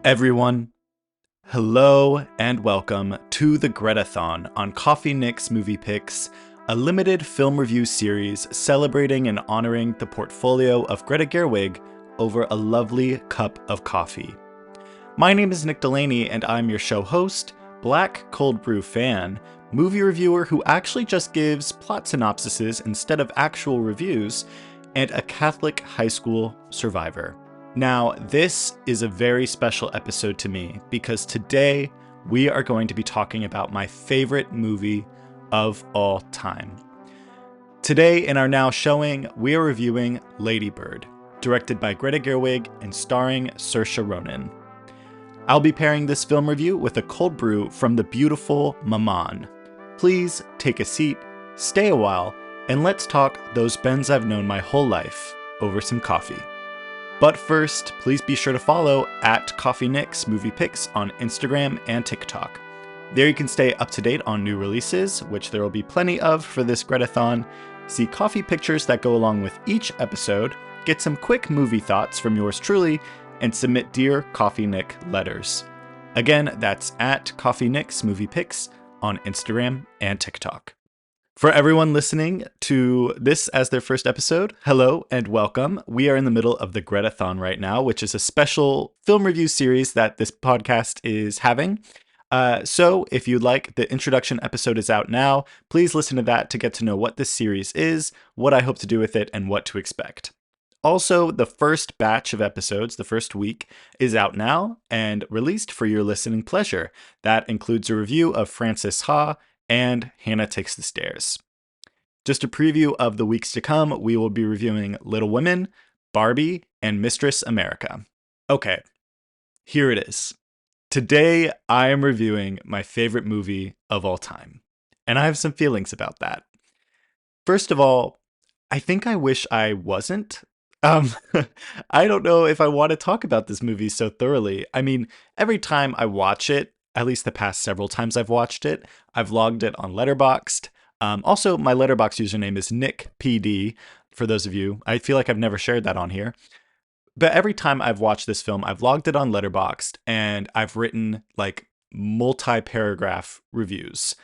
Everyone, hello and welcome to the Greta-thon on Coffee Nick's Movie Picks, a limited film review series celebrating and honoring the portfolio of Greta Gerwig over a lovely cup of coffee. My name is Nick Delaney and I'm your show host, Black Cold Brew fan, movie reviewer who actually just gives plot synopsises instead of actual reviews, and a Catholic high school survivor. Now, this is a very special episode to me because today we are going to be talking about my favorite movie of all time. Today in our now showing, we are reviewing Lady Bird, directed by Greta Gerwig and starring Saoirse Ronan. I'll be pairing this film review with a cold brew from the beautiful Maman. Please take a seat, stay a while, and let's talk those Bens I've known my whole life over some coffee. But first, please be sure to follow at Coffee Nick's Movie Picks on Instagram and TikTok. There you can stay up to date on new releases, which there will be plenty of for this Greta-thon, see coffee pictures that go along with each episode, get some quick movie thoughts from yours truly, and submit Dear Coffee Nick letters. Again, that's at Coffee Nick's Movie Picks on Instagram and TikTok. For everyone listening to this as their first episode, hello and welcome. We are in the middle of the Greta-thon right now, which is a special film review series that this podcast is having. So if you'd like, the introduction episode is out now. Please listen to that to get to know what this series is, what I hope to do with it, and what to expect. Also, the first batch of episodes, the first week, is out now and released for your listening pleasure. That includes a review of Frances Ha and Hannah Takes the Stairs. Just a preview of the weeks to come, we will be reviewing Little Women, Barbie, and Mistress America. Okay, here it is. Today, I am reviewing my favorite movie of all time, and I have some feelings about that. First of all, I think I wish I wasn't. I don't know if I want to talk about this movie so thoroughly. I mean, every time I watch it, at least the past several times I've watched it, I've logged it on Letterboxd. Also, my Letterboxd username is NickPD, for those of you. I feel like I've never shared that on here. But every time I've watched this film, I've logged it on Letterboxd, and I've written like multi-paragraph reviews,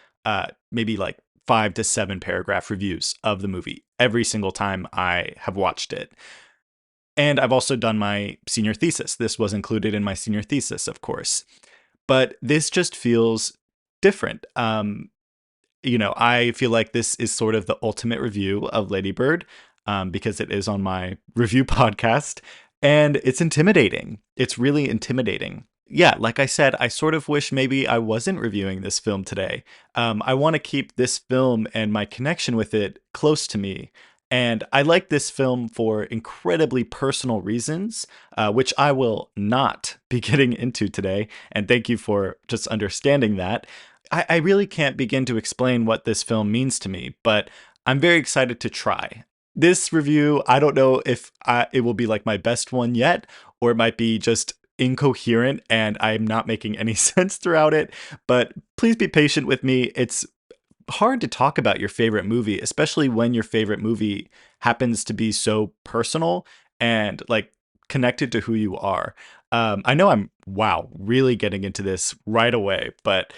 maybe like 5 to 7 paragraph reviews of the movie every single time I have watched it. And I've also done my senior thesis. This was included in my senior thesis, of course. But this just feels different. I feel like this is sort of the ultimate review of Lady Bird because it is on my review podcast, and it's intimidating. It's really intimidating. Yeah, like I said, I sort of wish maybe I wasn't reviewing this film today. I want to keep this film and my connection with it close to me. And I like this film for incredibly personal reasons, which I will not be getting into today. And thank you for just understanding that. I really can't begin to explain what this film means to me, but I'm very excited to try. This review, I don't know if it will be like my best one yet, or it might be just incoherent and I'm not making any sense throughout it, but please be patient with me. It's hard to talk about your favorite movie, especially when your favorite movie happens to be so personal and like connected to who you are. I know I'm, really getting into this right away, but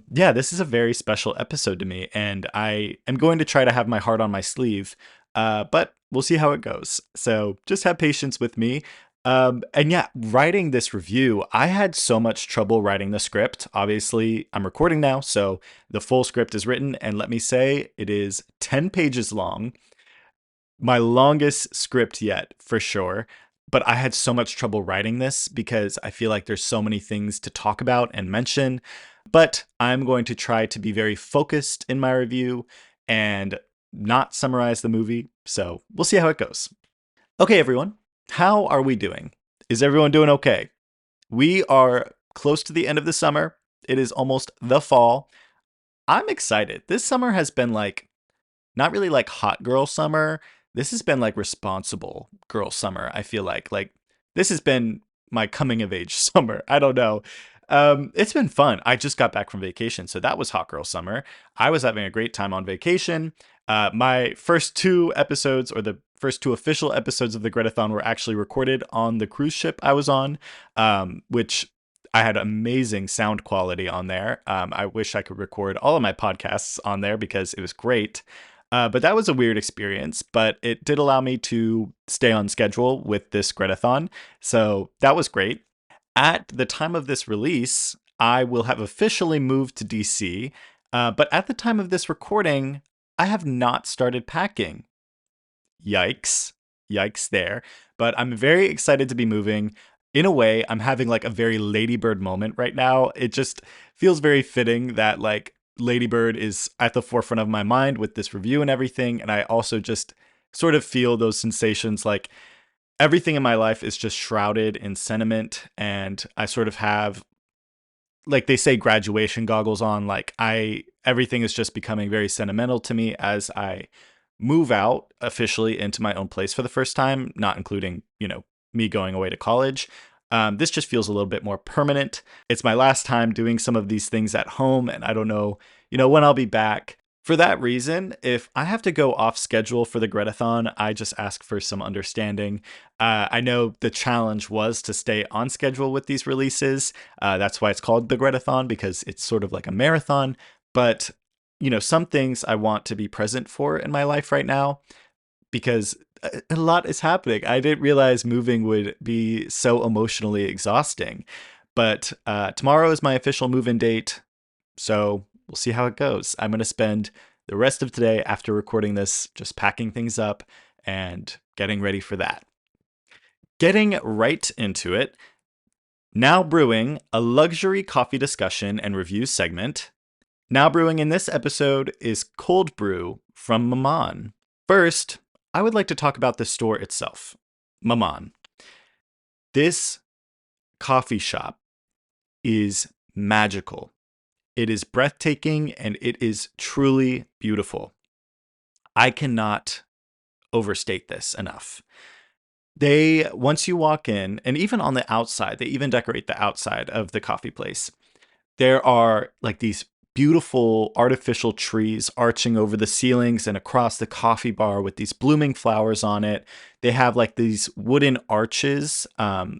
this is a very special episode to me, and I am going to try to have my heart on my sleeve, but we'll see how it goes. So just have patience with me. Writing this review, I had so much trouble writing the script. Obviously, I'm recording now, so the full script is written, and let me say, it is 10 pages long. My longest script yet, for sure. But I had so much trouble writing this because I feel like there's so many things to talk about and mention. But I'm going to try to be very focused in my review and not summarize the movie. So we'll see how it goes. Okay, everyone. How are we doing? Is everyone doing okay? We are close to the end of the summer. It is almost the fall. I'm excited. This summer has been like, not really like hot girl summer. This has been like responsible girl summer, I feel like. Like, this has been my coming of age summer. I don't know. It's been fun. I just got back from vacation, so that was hot girl summer. I was having a great time on vacation. My first 2 episodes, or the first two official episodes of the Greta-thon were actually recorded on the cruise ship I was on, which I had amazing sound quality on there. I wish I could record all of my podcasts on there because it was great. But that was a weird experience, but it did allow me to stay on schedule with this Greta-thon. So that was great. At the time of this release, I will have officially moved to DC. But at the time of this recording, I have not started packing. Yikes. Yikes there. But I'm very excited to be moving. In a way, I'm having like a very Ladybird moment right now. It just feels very fitting that like Ladybird is at the forefront of my mind with this review and everything. And I also just sort of feel those sensations like everything in my life is just shrouded in sentiment. And I sort of have, like they say, graduation goggles on. Like everything is just becoming very sentimental to me as I move out officially into my own place for the first time, not including, me going away to college. This just feels a little bit more permanent. It's my last time doing some of these things at home, and I don't know, when I'll be back. For that reason, if I have to go off schedule for the Greta-thon, I just ask for some understanding. I know the challenge was to stay on schedule with these releases. That's why it's called the Greta-thon, because it's sort of like a marathon. But, some things I want to be present for in my life right now, because a lot is happening. I didn't realize moving would be so emotionally exhausting. But tomorrow is my official move-in date. So we'll see how it goes. I'm going to spend the rest of today after recording this just packing things up and getting ready for that. Getting right into it. Now Brewing, a luxury coffee discussion and review segment. Now Brewing in this episode is Cold Brew from Maman. First, I would like to talk about the store itself, Maman. This coffee shop is magical. It is breathtaking and it is truly beautiful. I cannot overstate this enough. Once you walk in, and even on the outside, they even decorate the outside of the coffee place. There are like these beautiful artificial trees arching over the ceilings and across the coffee bar with these blooming flowers on it. They have like these wooden arches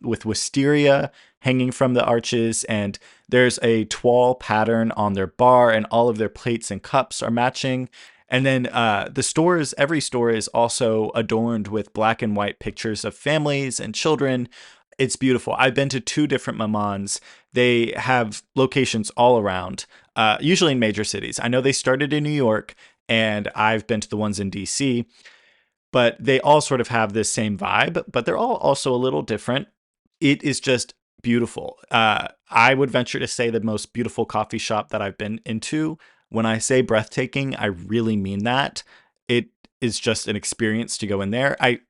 with wisteria hanging from the arches, and there's a toile pattern on their bar, and all of their plates and cups are matching. And then every store is also adorned with black and white pictures of families and children. It's beautiful. I've been to two different Mamans. They have locations all around, usually in major cities. I know they started in New York, and I've been to the ones in DC, but they all sort of have this same vibe, but they're all also a little different. It is just beautiful. I would venture to say the most beautiful coffee shop that I've been into. When I say breathtaking, I really mean that. It is just an experience to go in there. I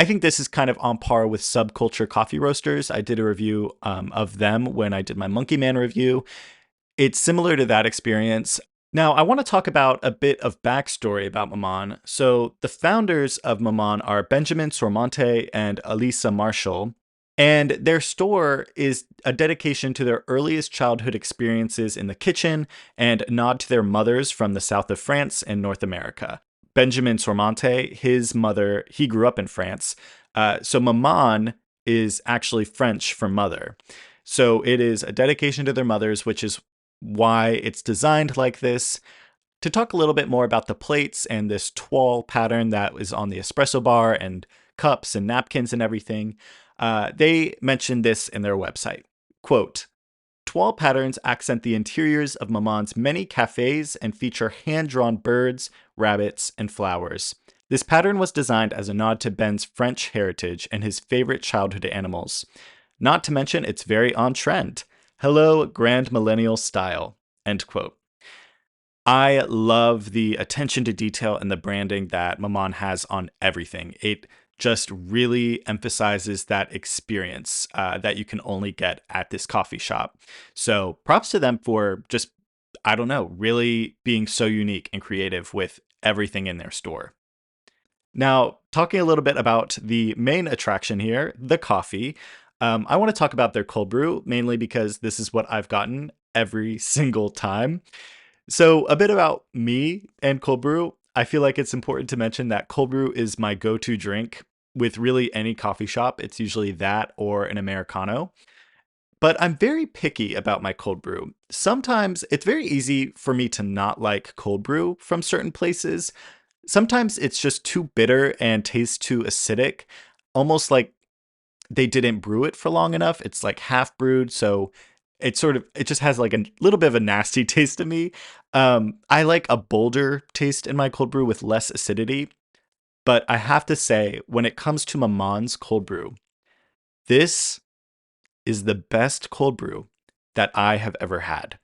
think this is kind of on par with Subculture Coffee Roasters. I did a review of them when I did my Monkey Man review. It's similar to that experience. Now, I want to talk about a bit of backstory about Maman. So the founders of Maman are Benjamin Sormonte and Elisa Marshall. And their store is a dedication to their earliest childhood experiences in the kitchen and a nod to their mothers from the south of France and North America. Benjamin Sormonte, his mother, he grew up in France. So Maman is actually French for mother. So it is a dedication to their mothers, which is why it's designed like this. To talk a little bit more about the plates and this toile pattern that is on the espresso bar and cups and napkins and everything, they mentioned this in their website. Quote, "Toile patterns accent the interiors of Maman's many cafes and feature hand-drawn birds, rabbits, and flowers. This pattern was designed as a nod to Ben's French heritage and his favorite childhood animals. Not to mention it's very on trend. Hello, grand millennial style." End quote. I love the attention to detail and the branding that Maman has on everything. It just really emphasizes that experience that you can only get at this coffee shop. So props to them for just, I don't know, really being so unique and creative with everything in their store. Now, talking a little bit about the main attraction here, the coffee. I want to talk about their cold brew, mainly because this is what I've gotten every single time. So a bit about me and cold brew. I feel like it's important to mention that cold brew is my go-to drink with really any coffee shop. It's usually that or an Americano. But I'm very picky about my cold brew. Sometimes it's very easy for me to not like cold brew from certain places. Sometimes it's just too bitter and tastes too acidic, almost like they didn't brew it for long enough. It's like half brewed, so it just has like a little bit of a nasty taste to me. I like a bolder taste in my cold brew with less acidity, but I have to say, when it comes to Maman's cold brew, this is the best cold brew that I have ever had.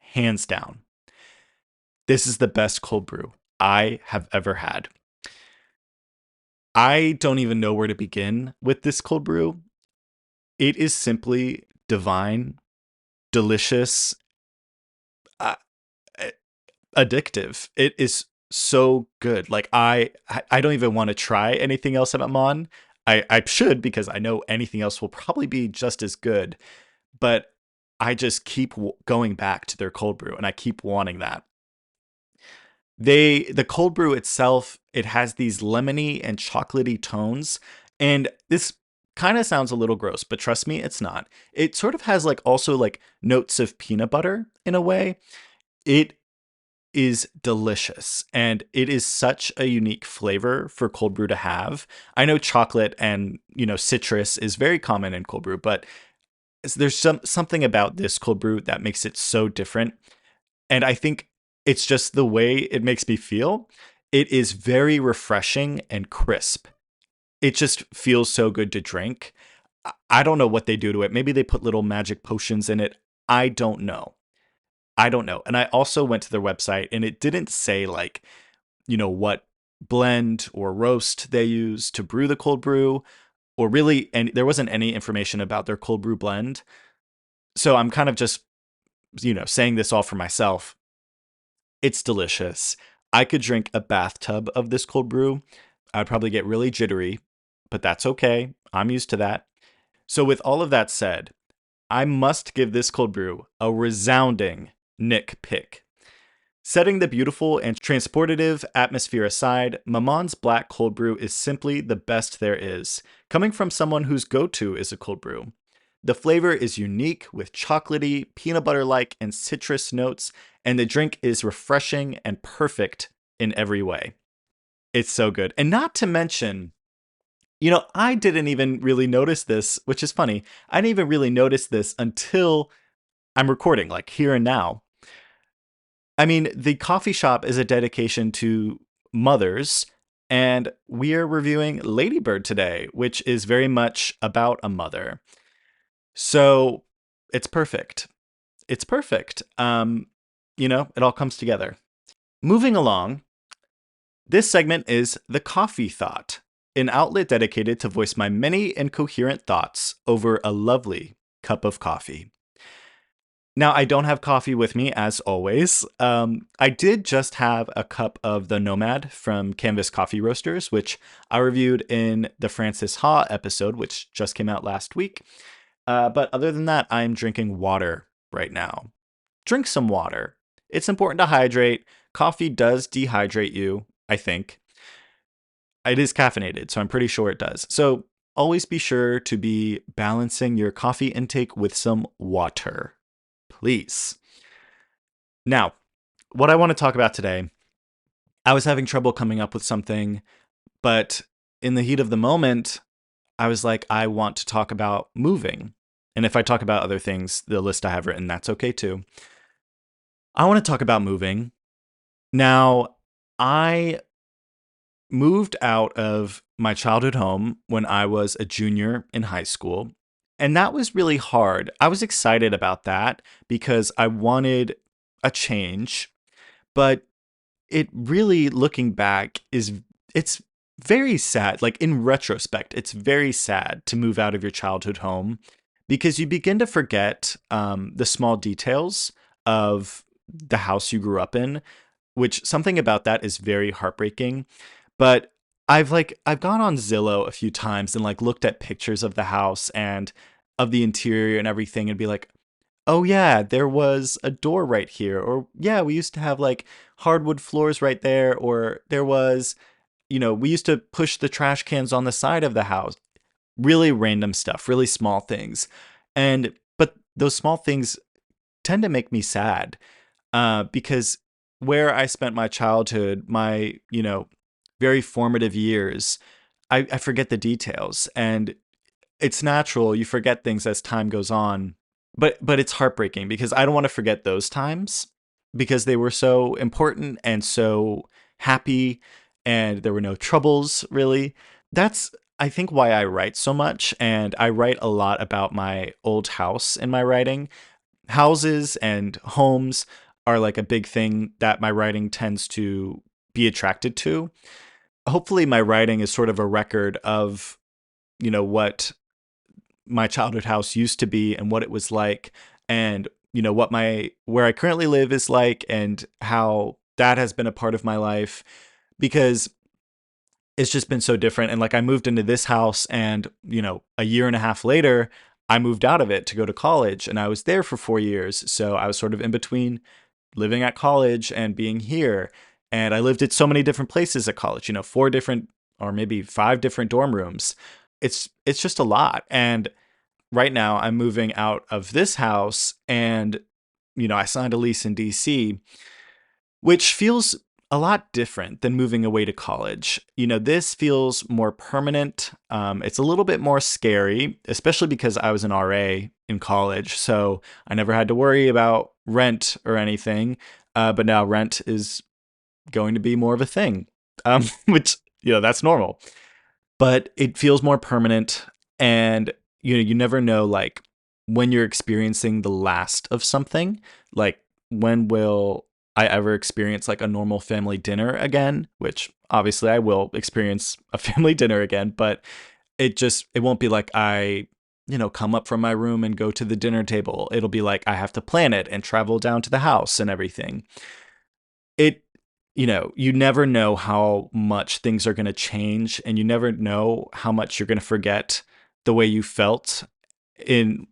Hands down. This is the best cold brew I have ever had. I don't even know where to begin with this cold brew. It is simply divine, delicious, uh, addictive. It is so good. Like I don't even want to try anything else at Maman. I should because I know anything else will probably be just as good. But I just keep going back to their cold brew, and I keep wanting that. The cold brew itself, it has these lemony and chocolatey tones, and this kind of sounds a little gross, but trust me, it's not. It sort of has like also like notes of peanut butter in a way. It is delicious, and it is such a unique flavor for cold brew to have. I know chocolate and, citrus is very common in cold brew, but there's something about this cold brew that makes it so different. And I think it's just the way it makes me feel. It is very refreshing and crisp. It just feels so good to drink. I don't know what they do to it. Maybe they put little magic potions in it. I don't know. I don't know. And I also went to their website and it didn't say like, what blend or roast they use to brew the cold brew or really, and there wasn't any information about their cold brew blend. So I'm kind of just, saying this all for myself. It's delicious. I could drink a bathtub of this cold brew. I'd probably get really jittery, but that's okay. I'm used to that. So with all of that said, I must give this cold brew a resounding Nick pick. Setting the beautiful and transportative atmosphere aside, Maman's black cold brew is simply the best there is, coming from someone whose go-to is a cold brew. The flavor is unique with chocolatey, peanut butter-like, and citrus notes, and the drink is refreshing and perfect in every way. It's so good. And not to mention, I didn't even really notice this, which is funny. I didn't even really notice this until I'm recording, like here and now. I mean, the coffee shop is a dedication to mothers, and we're reviewing Ladybird today, which is very much about a mother. So it's perfect. It's perfect. It all comes together. Moving along, this segment is The Coffee Thought, an outlet dedicated to voice my many incoherent thoughts over a lovely cup of coffee. Now, I don't have coffee with me, as always. I did just have a cup of the Nomad from Canvas Coffee Roasters, which I reviewed in the Francis Ha episode, which just came out last week. But other than that, I'm drinking water right now. Drink some water. It's important to hydrate. Coffee does dehydrate you, I think. It is caffeinated, so I'm pretty sure it does. So always be sure to be balancing your coffee intake with some water. Please. Now, what I want to talk about today, I was having trouble coming up with something, but in the heat of the moment, I was like, I want to talk about moving. And if I talk about other things, the list I have written, that's okay too. I want to talk about moving. Now, I moved out of my childhood home when I was a junior in high school. And that was really hard. I was excited about that because I wanted a change, but it really, looking back, it's very sad. Like in retrospect, it's very sad to move out of your childhood home because you begin to forget the small details of the house you grew up in, which something about that is very heartbreaking. But I've gone on Zillow a few times and like looked at pictures of the house and of the interior and everything and be like, oh yeah, there was a door right here. Or yeah, we used to have like hardwood floors right there. Or there was, we used to push the trash cans on the side of the house. Really random stuff, really small things. But those small things tend to make me sad because where I spent my childhood, my, very formative years, I forget the details. And it's natural. You forget things as time goes on. But it's heartbreaking because I don't want to forget those times because they were so important and so happy and there were no troubles really. That's I think why I write so much, and I write a lot about my old house in my writing. Houses and homes are like a big thing that my writing tends to be attracted to. Hopefully my writing is sort of a record of, what my childhood house used to be and what it was like, and what my where I currently live is like, and how that has been a part of my life, because it's just been so different. And like I moved into this house, and a year and a half later I moved out of it to go to college, and I was there for 4 years, so I was sort of in between living at college and being here. And I lived at so many different places at college, four different or maybe five different dorm rooms. It's just a lot. And right now I'm moving out of this house, and I signed a lease in DC, which feels a lot different than moving away to college. This feels more permanent. It's a little bit more scary, especially because I was an RA in college, so I never had to worry about rent or anything. But now rent is going to be more of a thing, which that's normal, but it feels more permanent. And you never know, like, when you're experiencing the last of something, like, when will I ever experience like a normal family dinner again, which obviously I will experience a family dinner again, but it won't be like I come up from my room and go to the dinner table. It'll be like I have to plan it and travel down to the house and everything. It you never know how much things are going to change, and you never know how much you're going to forget the way you felt in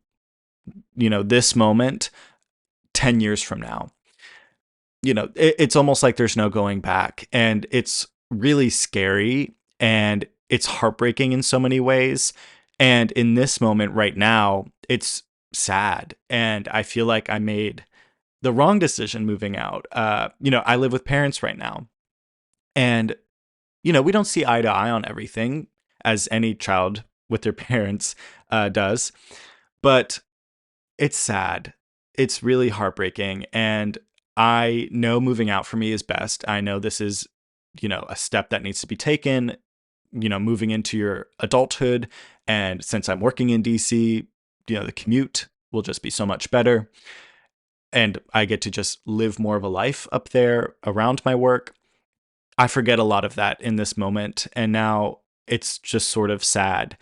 this moment 10 years from now. It's almost like there's no going back, and it's really scary, and it's heartbreaking in so many ways. And in this moment right now, it's sad, and I feel like I made the wrong decision moving out. I live with parents right now, and we don't see eye to eye on everything, as any child with their parents does. But it's sad. It's really heartbreaking. And I know moving out for me is best. I know this is, a step that needs to be taken, moving into your adulthood. And since I'm working in DC, the commute will just be so much better. And I get to just live more of a life up there around my work. I forget a lot of that in this moment. And now it's just sort of sad.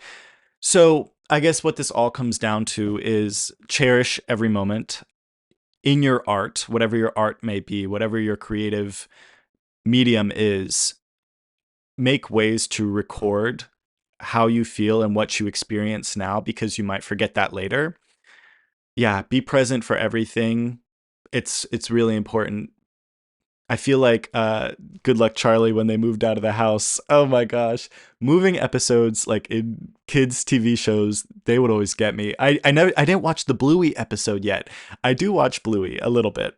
So I guess what this all comes down to is cherish every moment in your art, whatever your art may be, whatever your creative medium is. Make ways to record how you feel and what you experience now, because you might forget that later. Yeah, be present for everything. It's really important. I feel like Good Luck Charlie, when they moved out of the house. Oh my gosh. Moving episodes like in kids TV shows, they would always get me. I didn't watch the Bluey episode yet. I do watch Bluey a little bit.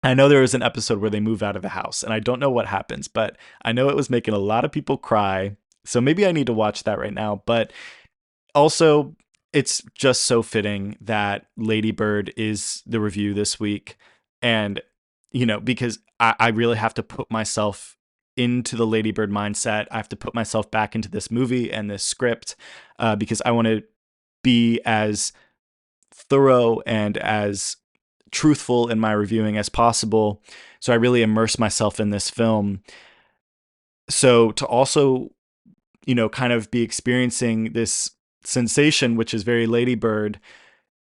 I know there was an episode where they move out of the house, and I don't know what happens, but I know it was making a lot of people cry. So maybe I need to watch that right now. But also, it's just so fitting that Lady Bird is the review this week. And, because I really have to put myself into the Lady Bird mindset. I have to put myself back into this movie and this script, because I want to be as thorough and as truthful in my reviewing as possible. So I really immerse myself in this film. So to also, kind of be experiencing this sensation, which is very Lady Bird,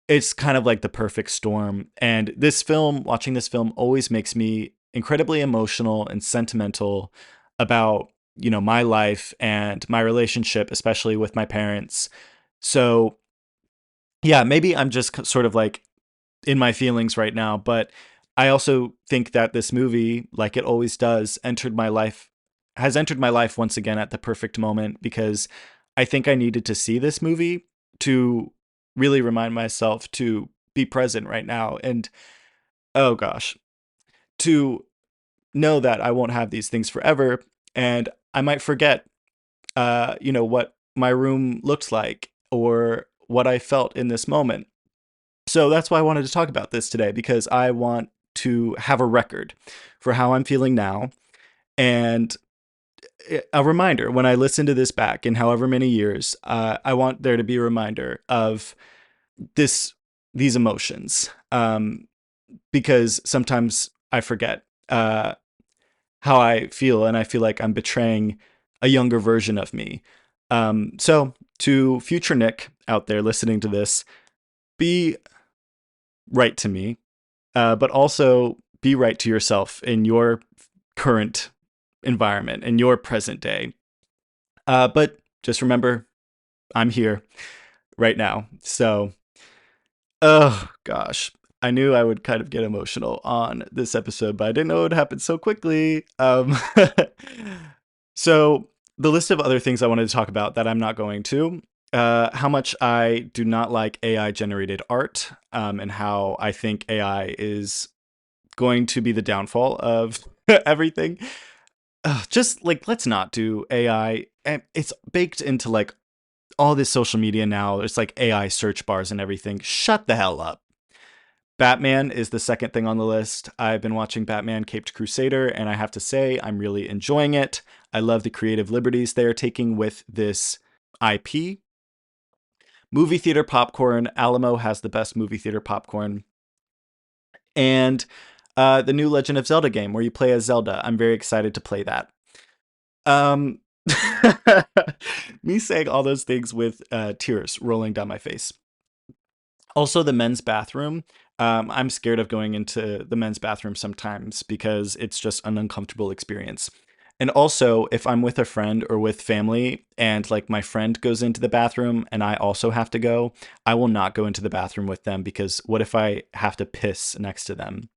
it's kind of like the perfect storm. And this film, watching this film, always makes me incredibly emotional and sentimental about, my life and my relationship, especially with my parents. So yeah, maybe I'm just sort of like in my feelings right now. But I also think that this movie, like it always does, has entered my life once again at the perfect moment because I think I needed to see this movie to really remind myself to be present right now. And oh gosh, to know that I won't have these things forever and I might forget, what my room looked like or what I felt in this moment. So that's why I wanted to talk about this today because I want to have a record for how I'm feeling now and a reminder when I listen to this back in however many years, I want there to be a reminder of this these emotions because sometimes I forget how I feel and I feel like I'm betraying a younger version of me. So to future Nick out there listening to this, be right to me, but also be right to yourself in your current environment, in your present day. But just remember, I'm here right now. So, oh gosh, I knew I would kind of get emotional on this episode, but I didn't know it would happen so quickly. So, the list of other things I wanted to talk about that I'm not going to. How much I do not like AI generated art, and how I think AI is going to be the downfall of everything. Just like, let's not do AI. It's baked into like all this social media now. There's like AI search bars and everything. Shut the hell up. Batman is the second thing on the list. I've been watching Batman Caped Crusader, and I have to say, I'm really enjoying it. I love the creative liberties they are taking with this IP. Movie theater popcorn. Alamo has the best movie theater popcorn. And the new Legend of Zelda game where you play as Zelda. I'm very excited to play that. Um, me saying all those things with tears rolling down my face. Also, the men's bathroom. I'm scared of going into the men's bathroom sometimes because it's just an uncomfortable experience. And also, if I'm with a friend or with family and like my friend goes into the bathroom and I also have to go, I will not go into the bathroom with them because what if I have to piss next to them?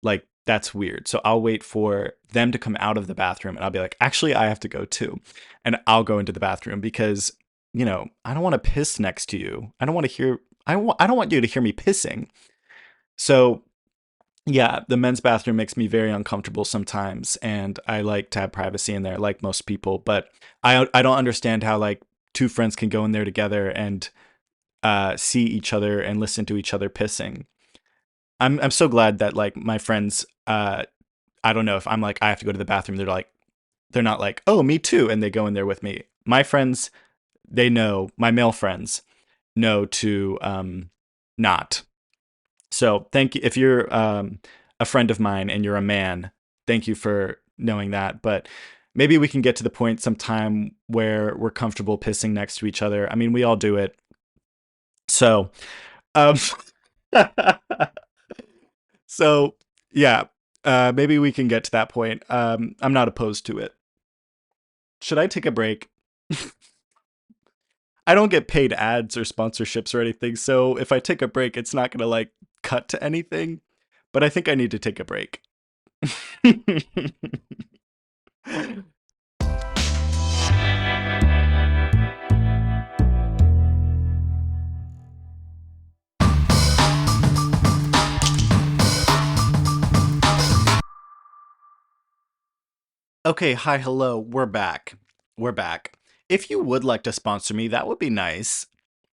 Like, that's weird. So I'll wait for them to come out of the bathroom and I'll be like, actually, I have to go too. And I'll go into the bathroom because, I don't want to piss next to you. I don't want to hear, I don't want you to hear me pissing. So yeah, the men's bathroom makes me very uncomfortable sometimes. And I like to have privacy in there, like most people. But I don't understand how like two friends can go in there together and see each other and listen to each other pissing. I'm so glad that like my friends I don't know if I'm like I have to go to the bathroom they're not like, "Oh, me too," and they go in there with me. My friends, they know, my male friends know to not. So, thank you if you're a friend of mine and you're a man. Thank you for knowing that, but maybe we can get to the point sometime where we're comfortable pissing next to each other. I mean, we all do it. So, um So yeah, maybe we can get to that point. I'm not opposed to it. Should I take a break? I don't get paid ads or sponsorships or anything, so if I take a break, it's not gonna like cut to anything. But I think I need to take a break. Okay, hi, hello, we're back. We're back. If you would like to sponsor me, that would be nice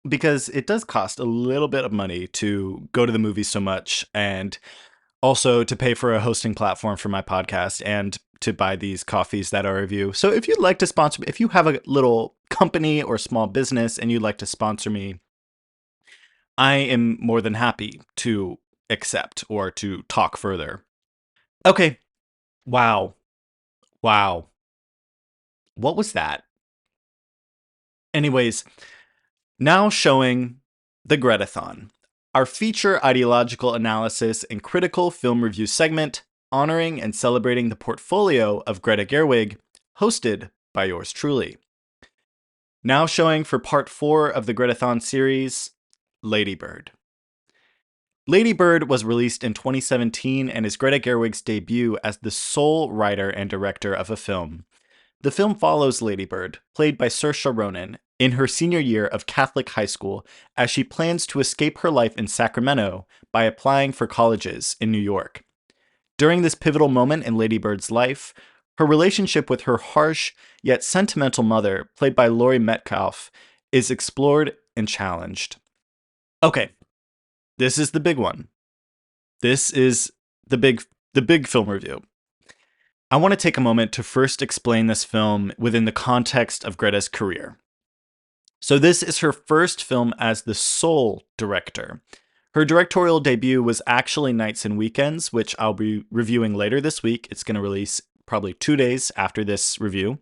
because it does cost a little bit of money to go to the movies so much and also to pay for a hosting platform for my podcast and to buy these coffees that I review. So if you'd like to sponsor me, if you have a little company or small business and you'd like to sponsor me, I am more than happy to accept or to talk further. Okay. Wow. Wow. What was that? Anyways, now showing the Greta-thon, our feature ideological analysis and critical film review segment, honoring and celebrating the portfolio of Greta Gerwig, hosted by yours truly. Now showing for part 4 of the Greta-thon series, Lady Bird. Lady Bird was released in 2017 and is Greta Gerwig's debut as the sole writer and director of a film. The film follows Lady Bird, played by Saoirse Ronan, in her senior year of Catholic high school as she plans to escape her life in Sacramento by applying for colleges in New York. During this pivotal moment in Lady Bird's life, her relationship with her harsh yet sentimental mother, played by Laurie Metcalf, is explored and challenged. Okay, this is the big one. This is the big film review. I want to take a moment to first explain this film within the context of Greta's career. So this is her first film as the sole director. Her directorial debut was actually Nights and Weekends, which I'll be reviewing later this week. It's going to release probably 2 days after this review.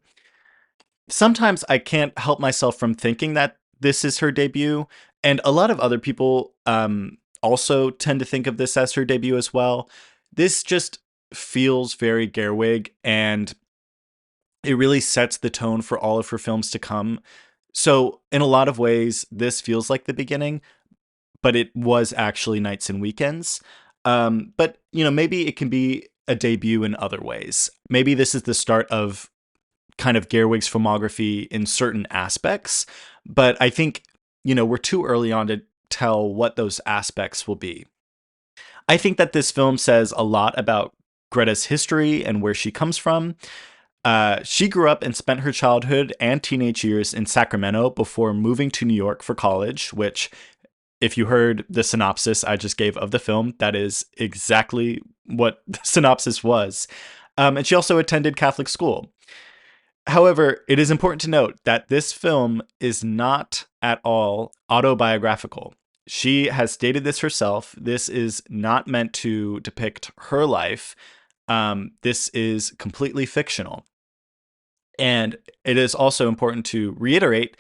Sometimes I can't help myself from thinking that this is her debut, and a lot of other people also tend to think of this as her debut as well. This just feels very Gerwig, and it really sets the tone for all of her films to come. So, in a lot of ways, this feels like the beginning, but it was actually Nights and Weekends. But, maybe it can be a debut in other ways. Maybe this is the start of kind of Gerwig's filmography in certain aspects, but I think, we're too early on to tell what those aspects will be. I think that this film says a lot about Greta's history and where she comes from. She grew up and spent her childhood and teenage years in Sacramento before moving to New York for college, which, if you heard the synopsis I just gave of the film, that is exactly what the synopsis was. And she also attended Catholic school. However, it is important to note that this film is not at all autobiographical. She has stated this herself. This is not meant to depict her life. This is completely fictional. And it is also important to reiterate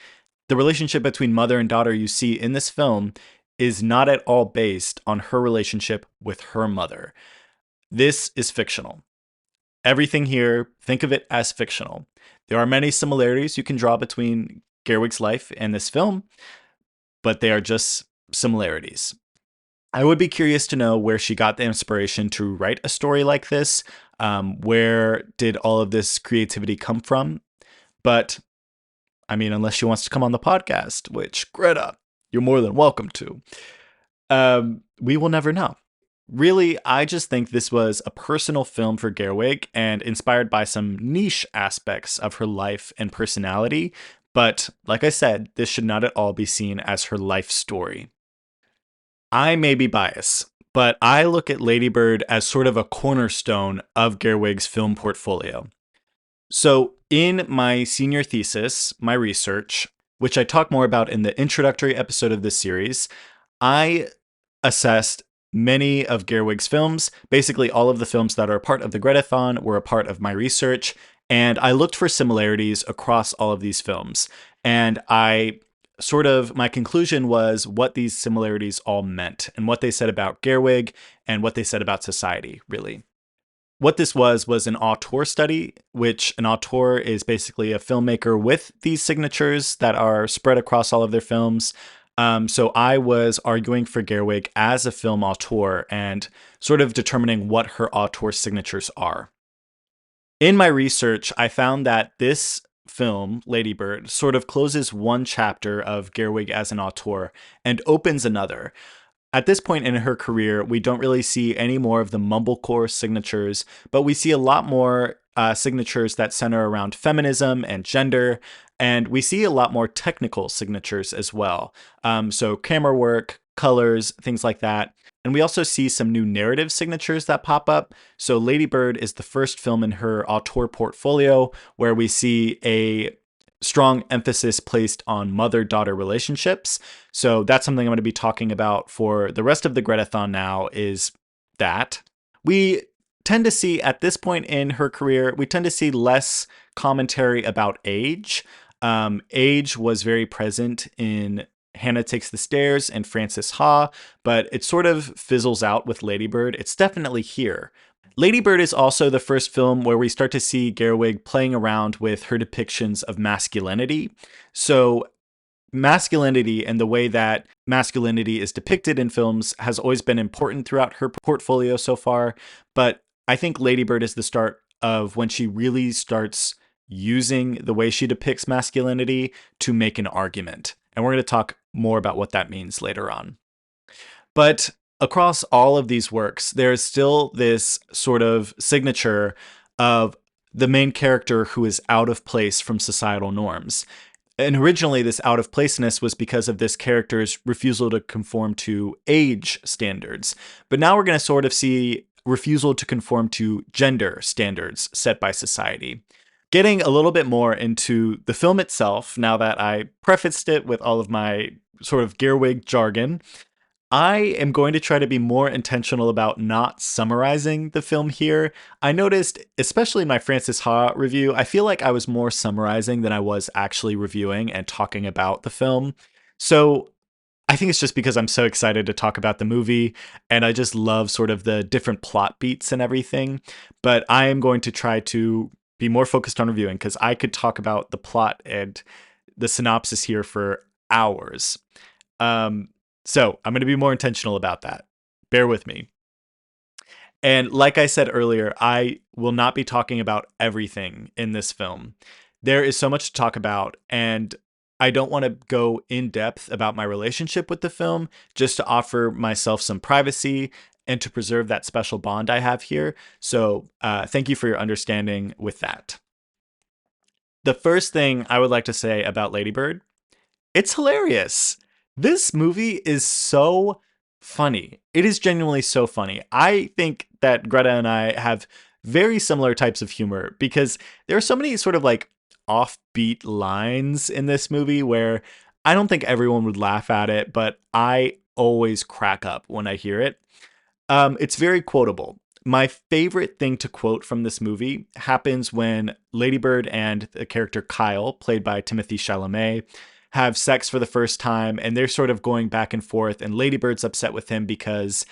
the relationship between mother and daughter you see in this film is not at all based on her relationship with her mother. This is fictional. Everything here, think of it as fictional. There are many similarities you can draw between Gerwig's life and this film, but they are just similarities. I would be curious to know where she got the inspiration to write a story like this. Where did all of this creativity come from? But, I mean, unless she wants to come on the podcast, which, Greta, you're more than welcome to, we will never know. Really, I just think this was a personal film for Gerwig and inspired by some niche aspects of her life and personality. But like I said, this should not at all be seen as her life story. I may be biased, but I look at Lady Bird as sort of a cornerstone of Gerwig's film portfolio. So, in my senior thesis, my research, which I talk more about in the introductory episode of this series, I assessed many of Gerwig's films. Basically, all of the films that are part of the Greta-thon were a part of my research, and I looked for similarities across all of these films. And my conclusion was what these similarities all meant and what they said about Gerwig and what they said about society, really. What this was an auteur study, which an auteur is basically a filmmaker with these signatures that are spread across all of their films. So I was arguing for Gerwig as a film auteur and sort of determining what her auteur signatures are. In my research, I found that this film, Lady Bird, sort of closes one chapter of Gerwig as an auteur and opens another. At this point in her career, we don't really see any more of the mumblecore signatures, but we see a lot more signatures that center around feminism and gender, and we see a lot more technical signatures as well. So camera work, colors, things like that. And we also see some new narrative signatures that pop up. So Lady Bird is the first film in her auteur portfolio where we see a strong emphasis placed on mother-daughter relationships. So that's something I'm going to be talking about for the rest of the Greta-thon now is that. We tend to see, at this point in her career, we tend to see less commentary about age. Age was very present in Hannah Takes the Stairs and Frances Ha, but it sort of fizzles out with Lady Bird. It's definitely here. Lady Bird is also the first film where we start to see Gerwig playing around with her depictions of masculinity. So masculinity and the way that masculinity is depicted in films has always been important throughout her portfolio so far. But I think Lady Bird is the start of when she really starts using the way she depicts masculinity to make an argument. And we're going to talk more about what that means later on. But across all of these works, there's still this sort of signature of the main character who is out of place from societal norms. And originally, this out of placeness was because of this character's refusal to conform to age standards. But now we're going to sort of see refusal to conform to gender standards set by society. Getting a little bit more into the film itself, now that I prefaced it with all of my sort of gearwig jargon, I am going to try to be more intentional about not summarizing the film here. I noticed, especially in my Francis Ha review, I feel like I was more summarizing than I was actually reviewing and talking about the film. So I think it's just because I'm so excited to talk about the movie and I just love sort of the different plot beats and everything. But I am going to try to be more focused on reviewing because I could talk about the plot and the synopsis here for hours. Um, so I'm going to be more intentional about that. Bear with me. And like I said earlier, I will not be talking about everything in this film. There is so much to talk about, and I don't want to go in depth about my relationship with the film, just to offer myself some privacy and to preserve that special bond I have here. So thank you for your understanding with that. The first thing I would like to say about Lady Bird, it's hilarious. This movie is so funny. It is genuinely so funny. I think that Greta and I have very similar types of humor because there are so many sort of like offbeat lines in this movie where I don't think everyone would laugh at it, but I always crack up when I hear it. It's very quotable. My favorite thing to quote from this movie happens when Lady Bird and the character Kyle, played by Timothy Chalamet, have sex for the first time, and they're sort of going back and forth. And Lady Bird's upset with him because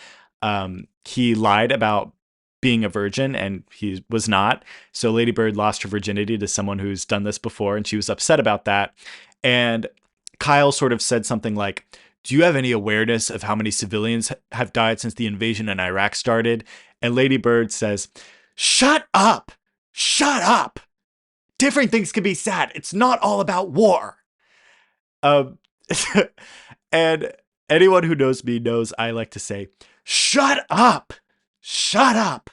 he lied about being a virgin, and he was not. So Lady Bird lost her virginity to someone who's done this before, and she was upset about that. And Kyle sort of said something like, "Do you have any awareness of how many civilians have died since the invasion in Iraq started?" And Lady Bird says, "Shut up! Shut up! Different things can be said. It's not all about war." Um, and anyone who knows me knows I like to say, "Shut up! Shut up!"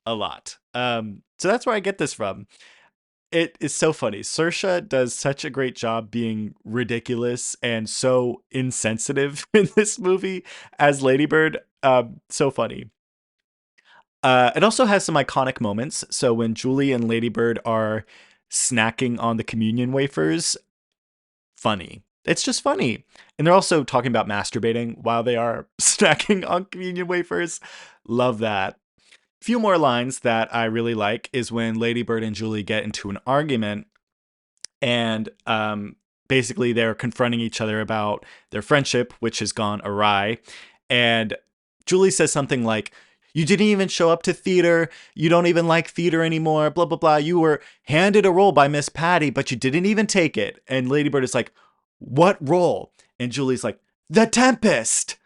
a lot. So that's where I get this from. It is so funny. Saoirse does such a great job being ridiculous and so insensitive in this movie as Ladybird. So funny. It also has some iconic moments. So when Julie and Ladybird are snacking on the communion wafers, funny. It's just funny. And they're also talking about masturbating while they are snacking on communion wafers. Love that. Few more lines that I really like is when Ladybird and Julie get into an argument and basically they're confronting each other about their friendship, which has gone awry. And Julie says something like, "You didn't even show up to theater. You don't even like theater anymore. Blah, blah, blah. You were handed a role by Miss Patty, but you didn't even take it." And Ladybird is like, "What role?" And Julie's like, "The Tempest."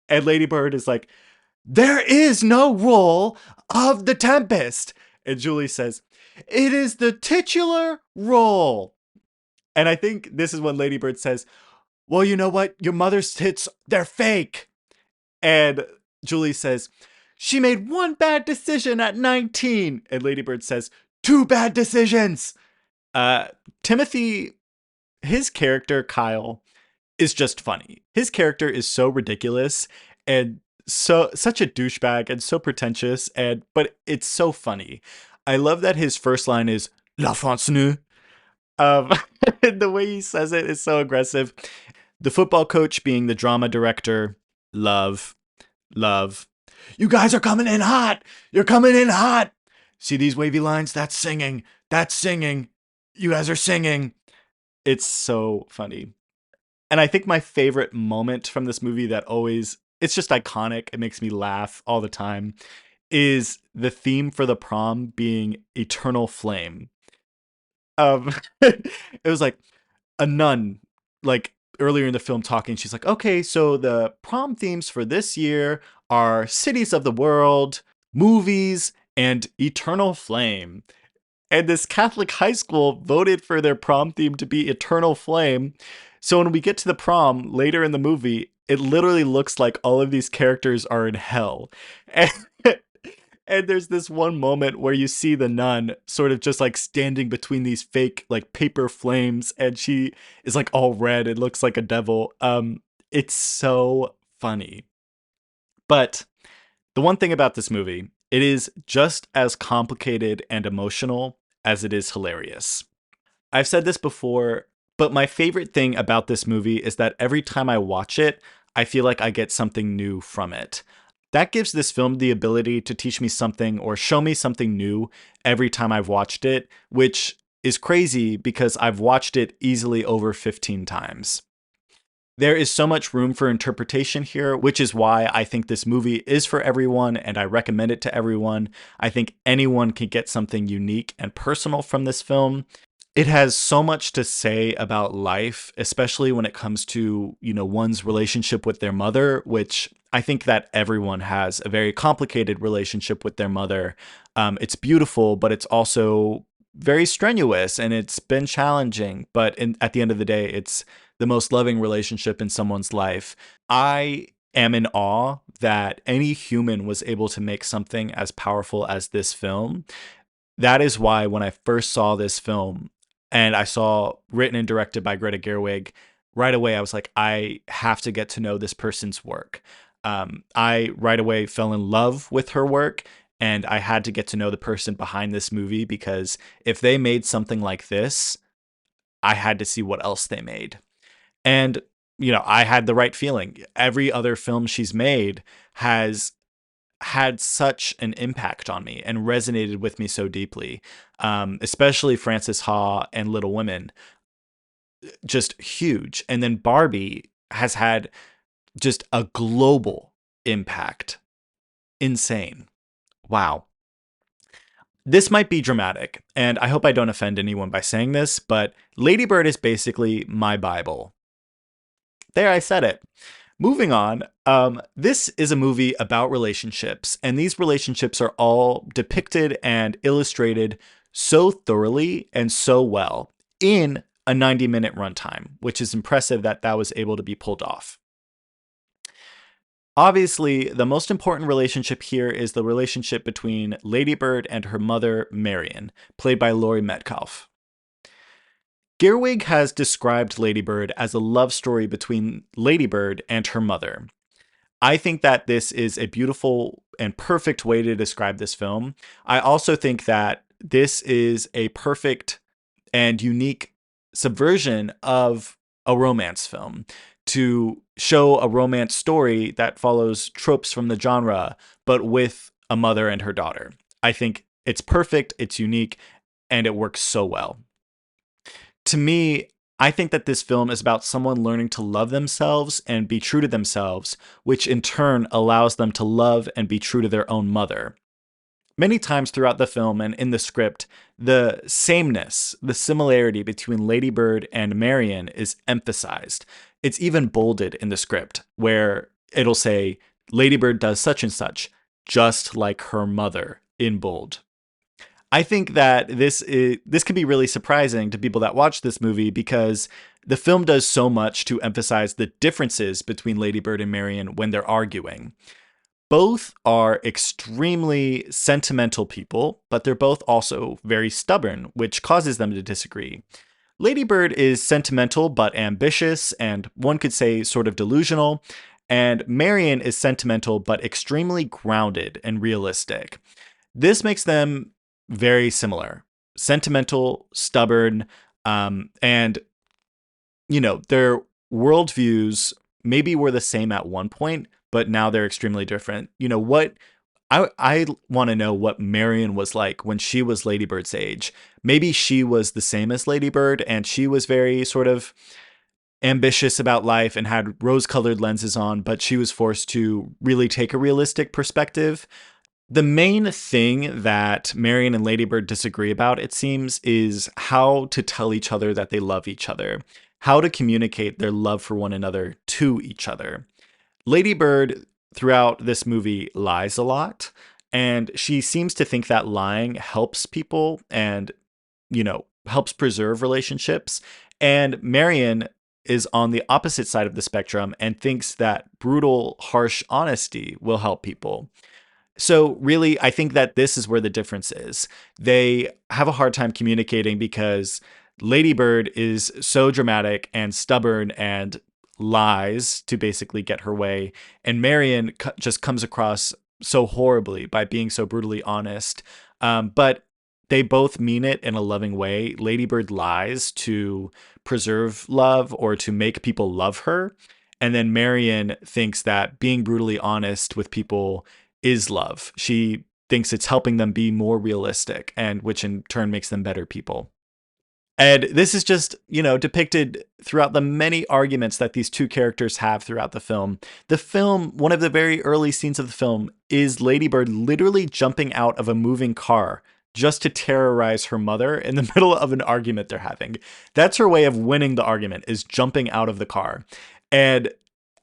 And Ladybird is like, "There is no role of the Tempest." And Julie says, "It is the titular role." And I think this is when Ladybird says, "Well, you know what? Your mother's tits, they're fake." And Julie says, "She made one bad decision at 19." And Ladybird says, "Two bad decisions." Uh, Timothy, his character, Kyle, is just funny. His character is so ridiculous and so such a douchebag and so pretentious, and but it's so funny. I love that his first line is "La France nu." Um, the way he says it is so aggressive. The football coach being the drama director, love, love. "You guys are coming in hot. You're coming in hot. See these wavy lines? That's singing. That's singing. You guys are singing." It's so funny. And I think my favorite moment from this movie that always, it's just iconic, it makes me laugh all the time, is the theme for the prom being Eternal Flame. Um, it was like a nun like earlier in the film talking, she's like, okay, so the prom themes for this year are cities of the world, movies, and eternal flame. And this Catholic high school voted for their prom theme to be Eternal Flame. So when we get to the prom later in the movie, it literally looks like all of these characters are in hell. And, and there's this one moment where you see the nun sort of just like standing between these fake like paper flames, and she is like all red. It looks like a devil. It's so funny. But the one thing about this movie, it is just as complicated and emotional as it is hilarious. I've said this before, but my favorite thing about this movie is that every time I watch it, I feel like I get something new from it. That gives this film the ability to teach me something or show me something new every time I've watched it, which is crazy because I've watched it easily over 15 times. There is so much room for interpretation here, which is why I think this movie is for everyone and I recommend it to everyone. I think anyone can get something unique and personal from this film. It has so much to say about life, especially when it comes to, one's relationship with their mother, which I think that everyone has a very complicated relationship with their mother. It's beautiful, but it's also very strenuous and it's been challenging. But at the end of the day, it's the most loving relationship in someone's life. I am in awe that any human was able to make something as powerful as this film. That is why when I first saw this film and I saw written and directed by Greta Gerwig, right away I was like, I have to get to know this person's work. I right away fell in love with her work, and I had to get to know the person behind this movie because if they made something like this, I had to see what else they made. And, I had the right feeling. Every other film she's made has had such an impact on me and resonated with me so deeply, especially Frances Ha and Little Women, just huge. And then Barbie has had just a global impact. Insane. Wow. This might be dramatic, and I hope I don't offend anyone by saying this, but Lady Bird is basically my Bible. There, I said it. Moving on, this is a movie about relationships, and these relationships are all depicted and illustrated so thoroughly and so well in a 90-minute runtime, which is impressive that that was able to be pulled off. Obviously, the most important relationship here is the relationship between Lady Bird and her mother, Marion, played by Laurie Metcalf. Gerwig has described Lady Bird as a love story between Lady Bird and her mother. I think that this is a beautiful and perfect way to describe this film. I also think that this is a perfect and unique subversion of a romance film to show a romance story that follows tropes from the genre, but with a mother and her daughter. I think it's perfect, it's unique, and it works so well. To me, I think that this film is about someone learning to love themselves and be true to themselves, which in turn allows them to love and be true to their own mother. Many times throughout the film and in the script, the sameness, the similarity between Lady Bird and Marion is emphasized. It's even bolded in the script, where it'll say, Lady Bird does such and such, just like her mother, in bold. I think that this can be really surprising to people that watch this movie because the film does so much to emphasize the differences between Lady Bird and Marion when they're arguing. Both are extremely sentimental people, but they're both also very stubborn, which causes them to disagree. Lady Bird is sentimental but ambitious, and one could say sort of delusional, and Marion is sentimental but extremely grounded and realistic. This makes them very similar. Sentimental, stubborn, and their worldviews maybe were the same at one point, but now they're extremely different. What I want to know what Marion was like when she was Lady Bird's age. Maybe she was the same as Lady Bird, and she was very sort of ambitious about life and had rose-colored lenses on, but she was forced to really take a realistic perspective. The main thing that Marion and Lady Bird disagree about, it seems, is how to tell each other that they love each other. how to communicate their love for one another to each other. Lady Bird, throughout this movie, lies a lot, and she seems to think that lying helps people and, helps preserve relationships. And Marion is on the opposite side of the spectrum and thinks that brutal, harsh honesty will help people. So, really, I think that this is where the difference is. They have a hard time communicating because Ladybird is so dramatic and stubborn and lies to basically get her way. And Marion just comes across so horribly by being so brutally honest. But they both mean it in a loving way. Ladybird lies to preserve love or to make people love her. And then Marion thinks that being brutally honest with people is love. She thinks it's helping them be more realistic, and which in turn makes them better people. And this is just, depicted throughout the many arguments that these two characters have throughout the film. The film, one of the very early scenes of the film, is Ladybird literally jumping out of a moving car just to terrorize her mother in the middle of an argument they're having. That's her way of winning the argument, is jumping out of the car. And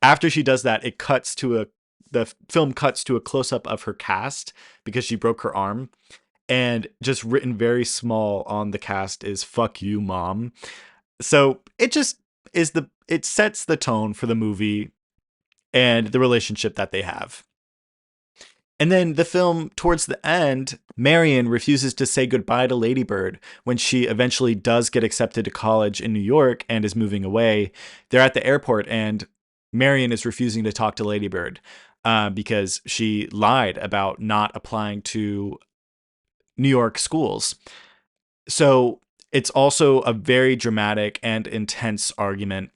after she does that, the film cuts to a close up of her cast because she broke her arm, and just written very small on the cast is "fuck you, mom." So it just it sets the tone for the movie and the relationship that they have. And then the film, towards the end, Marion refuses to say goodbye to Ladybird when she eventually does get accepted to college in New York and is moving away. They're at the airport, and Marion is refusing to talk to Ladybird because she lied about not applying to New York schools. So it's also a very dramatic and intense argument.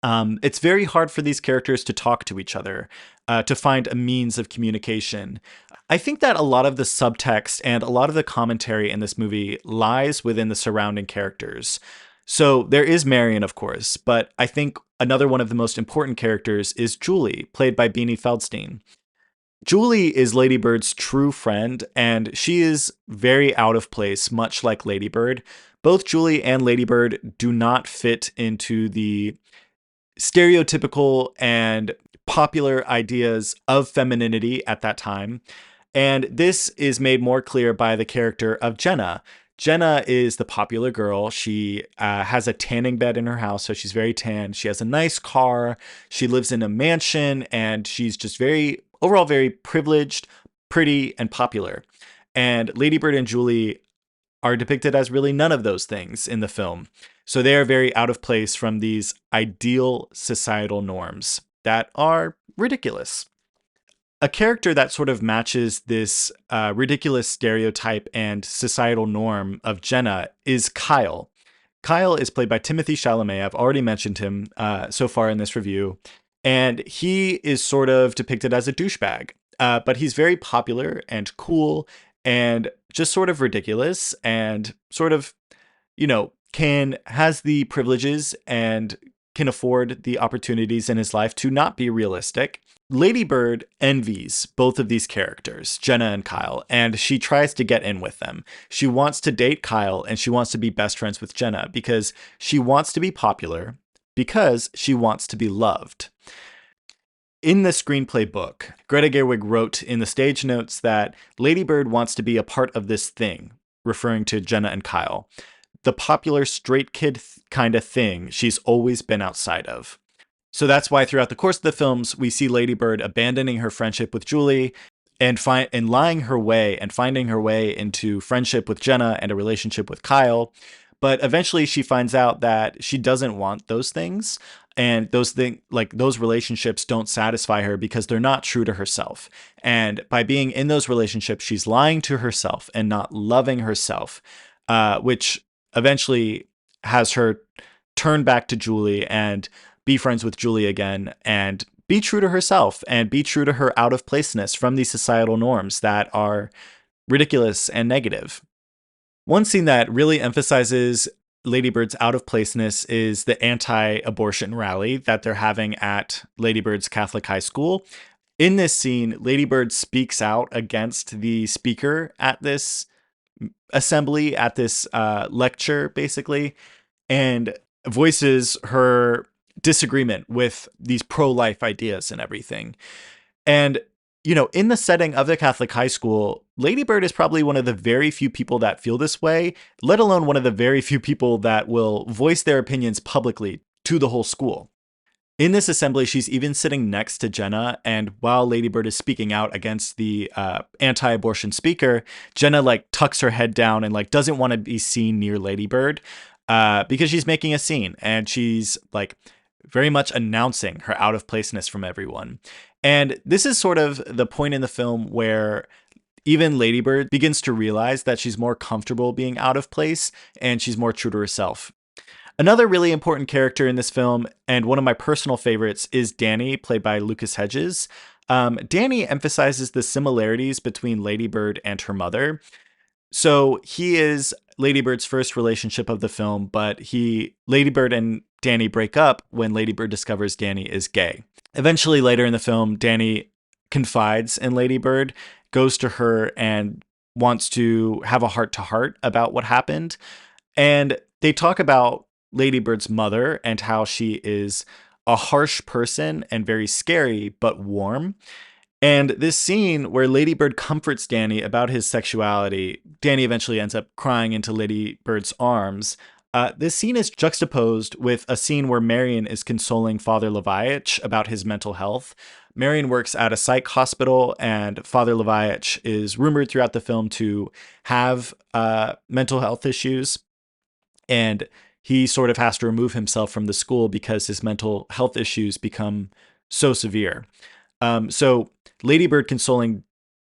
It's very hard for these characters to talk to each other, to find a means of communication. I think that a lot of the subtext and a lot of the commentary in this movie lies within the surrounding characters. So there is Marion, of course, but I think another one of the most important characters is Julie, played by Beanie Feldstein. Julie is Ladybird's true friend, and she is very out of place, much like Ladybird. Both Julie and Ladybird do not fit into the stereotypical and popular ideas of femininity at that time. And this is made more clear by the character of Jenna. Jenna is the popular girl. She has a tanning bed in her house, so she's very tan. She has a nice car. She lives in a mansion, and she's just overall very privileged, pretty, and popular. And Ladybird and Julie are depicted as really none of those things in the film. So they are very out of place from these ideal societal norms that are ridiculous. A character that sort of matches this ridiculous stereotype and societal norm of Jenna is Kyle. Kyle is played by Timothy Chalamet. I've already mentioned him so far in this review. And he is sort of depicted as a douchebag, but he's very popular and cool and just sort of ridiculous and sort of, has the privileges and can afford the opportunities in his life to not be realistic. Ladybird envies both of these characters, Jenna and Kyle, and she tries to get in with them. She wants to date Kyle and she wants to be best friends with Jenna because she wants to be popular, because she wants to be loved. In the screenplay book, Greta Gerwig wrote in the stage notes that Ladybird wants to be a part of this thing, referring to Jenna and Kyle. The popular straight kid kind of thing she's always been outside of. So that's why throughout the course of the films, we see Ladybird abandoning her friendship with Julie and lying her way and finding her way into friendship with Jenna and a relationship with Kyle. But eventually she finds out that she doesn't want those things. And those relationships don't satisfy her because they're not true to herself. And by being in those relationships, she's lying to herself and not loving herself, which eventually has her turn back to Julie and be friends with Julie again and be true to herself and be true to her out of placeness from these societal norms that are ridiculous and negative. One scene that really emphasizes Ladybird's out of placeness is the anti-abortion rally that they're having at Ladybird's Catholic high school. In this scene, Ladybird speaks out against the speaker at this assembly, at this lecture, basically. And voices her disagreement with these pro-life ideas and everything. And, in the setting of the Catholic high school, Lady Bird is probably one of the very few people that feel this way, let alone one of the very few people that will voice their opinions publicly to the whole school. In this assembly, she's even sitting next to Jenna, and while Lady Bird is speaking out against the anti-abortion speaker, Jenna like tucks her head down and like doesn't want to be seen near Lady Bird because she's making a scene, and she's like very much announcing her out of placeness from everyone. And this is sort of the point in the film where even Lady Bird begins to realize that she's more comfortable being out of place and she's more true to herself. Another really important character in this film, and one of my personal favorites, is Danny, played by Lucas Hedges. Danny emphasizes the similarities between Lady Bird and her mother. So he is Lady Bird's first relationship of the film, but Lady Bird and Danny break up when Lady Bird discovers Danny is gay. Eventually, later in the film, Danny confides in Lady Bird, goes to her, and wants to have a heart-to-heart about what happened. And they talk about Lady Bird's mother and how she is a harsh person and very scary, but warm. And this scene where Lady Bird comforts Danny about his sexuality, Danny eventually ends up crying into Lady Bird's arms. This scene is juxtaposed with a scene where Marion is consoling Father Leviatch about his mental health. Marion works at a psych hospital, and Father Leviatch is rumored throughout the film to have mental health issues. And he sort of has to remove himself from the school because his mental health issues become so severe. So Lady Bird consoling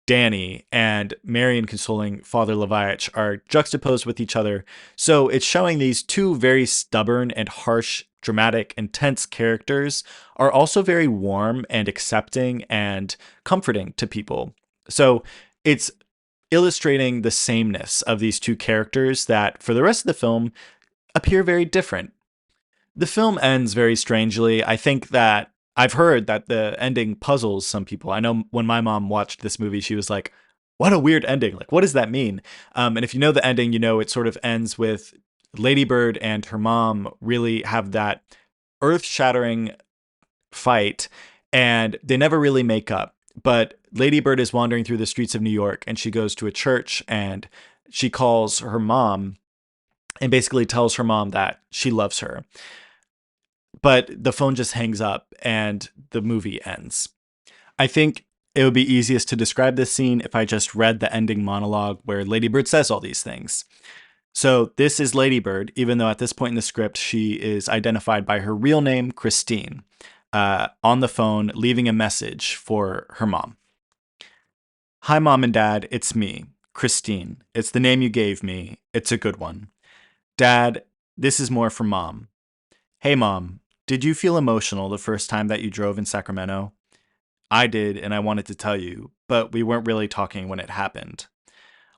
Danny and Marion consoling Father Leviatch are juxtaposed with each other. So it's showing these two very stubborn and harsh, dramatic, intense characters are also very warm and accepting and comforting to people. So it's illustrating the sameness of these two characters that for the rest of the film appear very different. The film ends very strangely. I think that I've heard that the ending puzzles some people. I know when my mom watched this movie, she was like, what a weird ending. Like, what does that mean? And if you know the ending, it sort of ends with Lady Bird and her mom really have that earth shattering fight, and they never really make up. But Lady Bird is wandering through the streets of New York, and she goes to a church, and she calls her mom and basically tells her mom that she loves her. But the phone just hangs up and the movie ends. I think it would be easiest to describe this scene if I just read the ending monologue where Lady Bird says all these things. So this is Lady Bird, even though at this point in the script she is identified by her real name, Christine, on the phone leaving a message for her mom. Hi, Mom and Dad, it's me, Christine. It's the name you gave me. It's a good one. Dad, this is more for Mom. Hey, Mom, did you feel emotional the first time that you drove in Sacramento? I did, and I wanted to tell you, but we weren't really talking when it happened.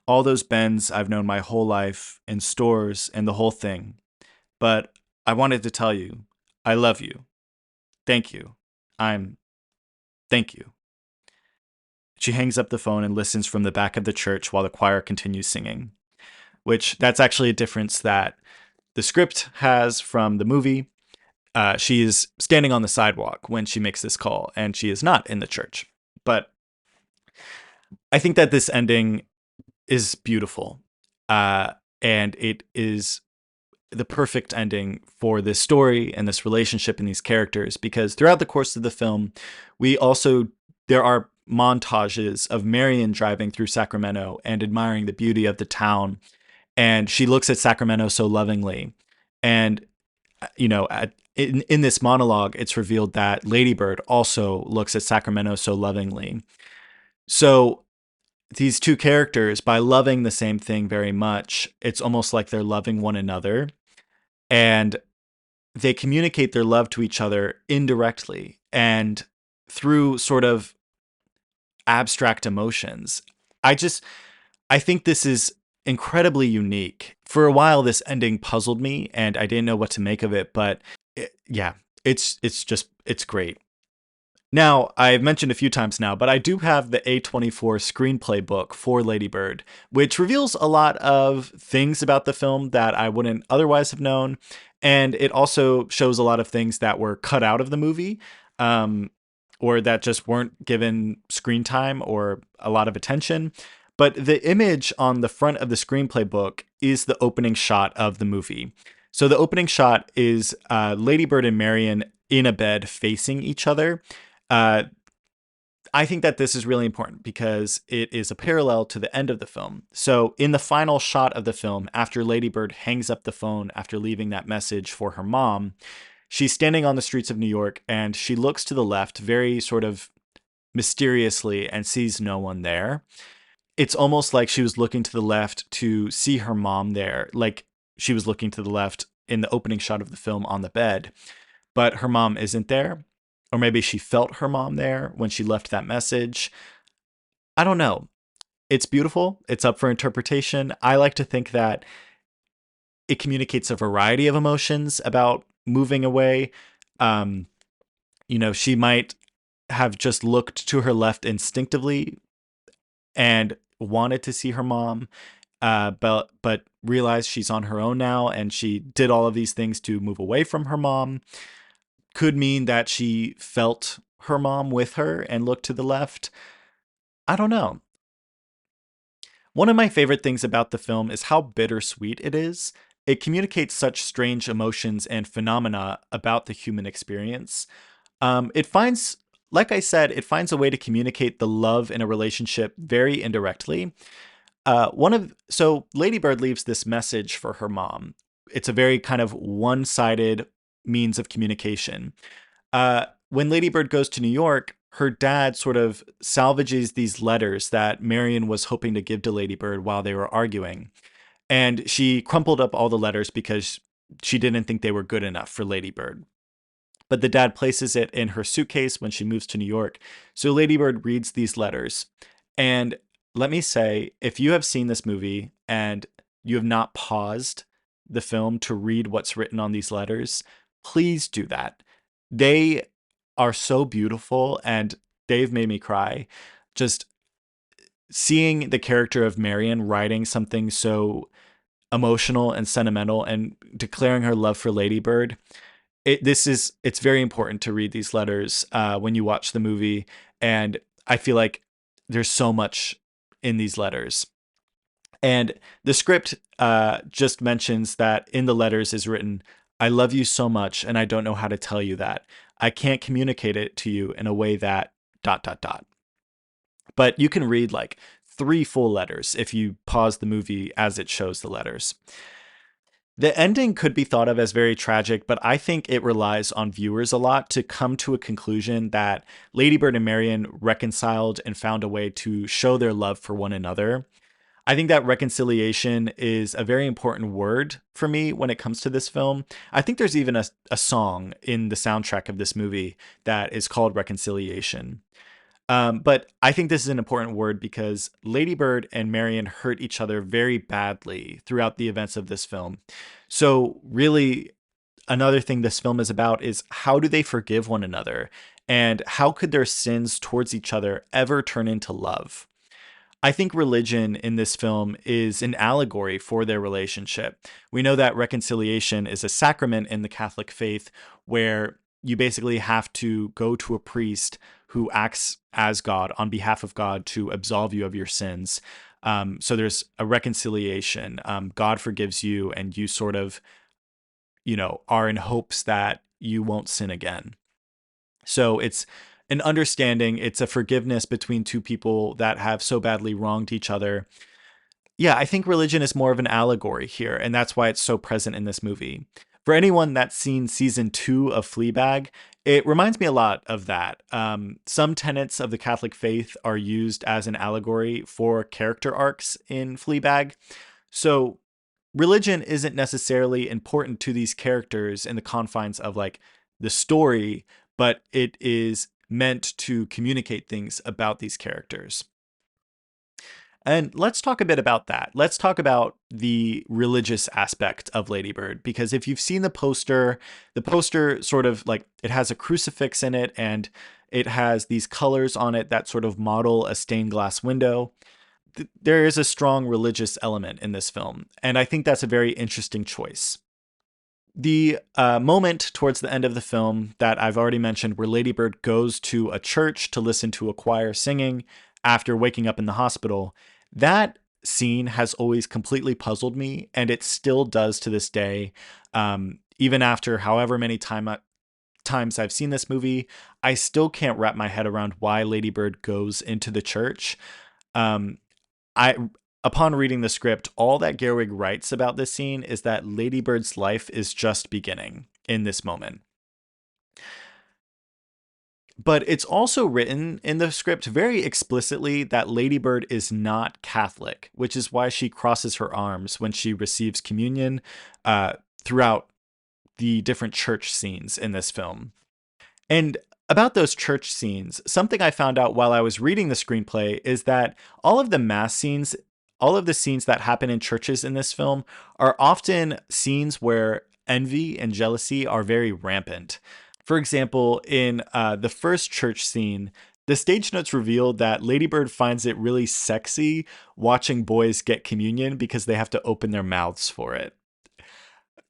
All those bends I've known my whole life, in stores, and the whole thing. But I wanted to tell you, I love you. Thank you. Thank you. She hangs up the phone and listens from the back of the church while the choir continues singing, which that's actually a difference that the script has from the movie. She is standing on the sidewalk when she makes this call, and she is not in the church. But I think that this ending is beautiful, and it is the perfect ending for this story and this relationship and these characters, because throughout the course of the film, there are montages of Marion driving through Sacramento and admiring the beauty of the town. And she looks at Sacramento so lovingly. And, in this monologue, it's revealed that Lady Bird also looks at Sacramento so lovingly. So these two characters, by loving the same thing very much, it's almost like they're loving one another. And they communicate their love to each other indirectly and through sort of abstract emotions. I think this is incredibly unique. For a while, this ending puzzled me and I didn't know what to make of it, but it's great. Now, I've mentioned a few times now, but I do have the A24 screenplay book for Lady Bird, which reveals a lot of things about the film that I wouldn't otherwise have known. And it also shows a lot of things that were cut out of the movie, um, or that just weren't given screen time or a lot of attention. But the image on the front of the screenplay book is the opening shot of the movie. So the opening shot is Lady Bird and Marion in a bed facing each other. uh, I think that this is really important because it is a parallel to the end of the film. So, in the final shot of the film, after Lady Bird hangs up the phone after leaving that message for her mom, she's standing on the streets of New York and she looks to the left very sort of mysteriously and sees no one there. It's almost like she was looking to the left to see her mom there, like she was looking to the left in the opening shot of the film on the bed, but her mom isn't there. Or maybe she felt her mom there when she left that message. I don't know. It's beautiful. It's up for interpretation. I like to think that it communicates a variety of emotions about moving away. Um, she might have just looked to her left instinctively and wanted to see her mom, but realized she's on her own now, and she did all of these things to move away from her mom. Could mean that she felt her mom with her and looked to the left. I don't know. One of my favorite things about the film is how bittersweet it is. It communicates such strange emotions and phenomena about the human experience. It finds, like I said, it finds a way to communicate the love in a relationship very indirectly. So Lady Bird leaves this message for her mom. It's a very kind of one-sided means of communication. When Lady Bird goes to New York, her dad sort of salvages these letters that Marion was hoping to give to Lady Bird while they were arguing. And she crumpled up all the letters because she didn't think they were good enough for Lady Bird. But the dad places it in her suitcase when she moves to New York. So Lady Bird reads these letters. And let me say, if you have seen this movie and you have not paused the film to read what's written on these letters, please do that. They are so beautiful and they've made me cry. Just seeing the character of Marion writing something so emotional and sentimental and declaring her love for Lady Bird. It's very important to read these letters when you watch the movie, and I feel like there's so much in these letters. And the script just mentions that in the letters is written, "I love you so much, and I don't know how to tell you that. I can't communicate it to you in a way that dot dot dot." But you can read like 3 full letters if you pause the movie as it shows the letters. The ending could be thought of as very tragic, but I think it relies on viewers a lot to come to a conclusion that Ladybird and Marion reconciled and found a way to show their love for one another. I think that reconciliation is a very important word for me when it comes to this film. I think there's even a song in the soundtrack of this movie that is called Reconciliation. But I think this is an important word because Lady Bird and Marion hurt each other very badly throughout the events of this film. So, really, another thing this film is about is how do they forgive one another? And how could their sins towards each other ever turn into love? I think religion in this film is an allegory for their relationship. We know that reconciliation is a sacrament in the Catholic faith where you basically have to go to a priest who acts as God on behalf of God to absolve you of your sins. So there's a reconciliation. God forgives you, and you sort of, are in hopes that you won't sin again. So it's an understanding, it's a forgiveness between two people that have so badly wronged each other. Yeah, I think religion is more of an allegory here, and that's why it's so present in this movie. For anyone that's seen season 2 of Fleabag, it reminds me a lot of that. Some tenets of the Catholic faith are used as an allegory for character arcs in Fleabag. So religion isn't necessarily important to these characters in the confines of like the story, but it is meant to communicate things about these characters. And let's talk a bit about that. Let's talk about the religious aspect of Lady Bird, because if you've seen the poster sort of like it has a crucifix in it and it has these colors on it that sort of model a stained glass window. There is a strong religious element in this film, and I think that's a very interesting choice. The moment towards the end of the film that I've already mentioned, where Lady Bird goes to a church to listen to a choir singing after waking up in the hospital, that scene has always completely puzzled me, and it still does to this day. Even after however many times I've seen this movie, I still can't wrap my head around why Lady Bird goes into the church. Um, I Upon reading the script, all that Gerwig writes about this scene is that Lady Bird's life is just beginning in this moment. But it's also written in the script very explicitly that Lady Bird is not Catholic, which is why she crosses her arms when she receives communion uh, throughout the different church scenes in this film. And about those church scenes, something I found out while I was reading the screenplay is that all of the mass scenes, all of the scenes that happen in churches in this film are often scenes where envy and jealousy are very rampant. For example, in the first church scene, the stage notes revealed that Ladybird finds it really sexy watching boys get communion because they have to open their mouths for it.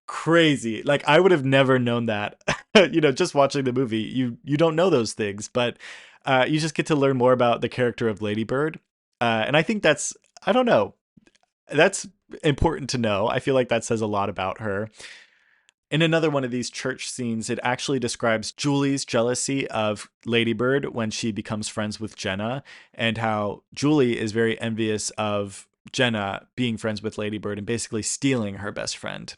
Crazy. Like I would have never known that. Just watching the movie, you don't know those things, but you just get to learn more about the character of Ladybird. And I think I don't know, that's important to know. I feel like that says a lot about her. In another one of these church scenes, it actually describes Julie's jealousy of Ladybird when she becomes friends with Jenna, and how Julie is very envious of Jenna being friends with Ladybird and basically stealing her best friend.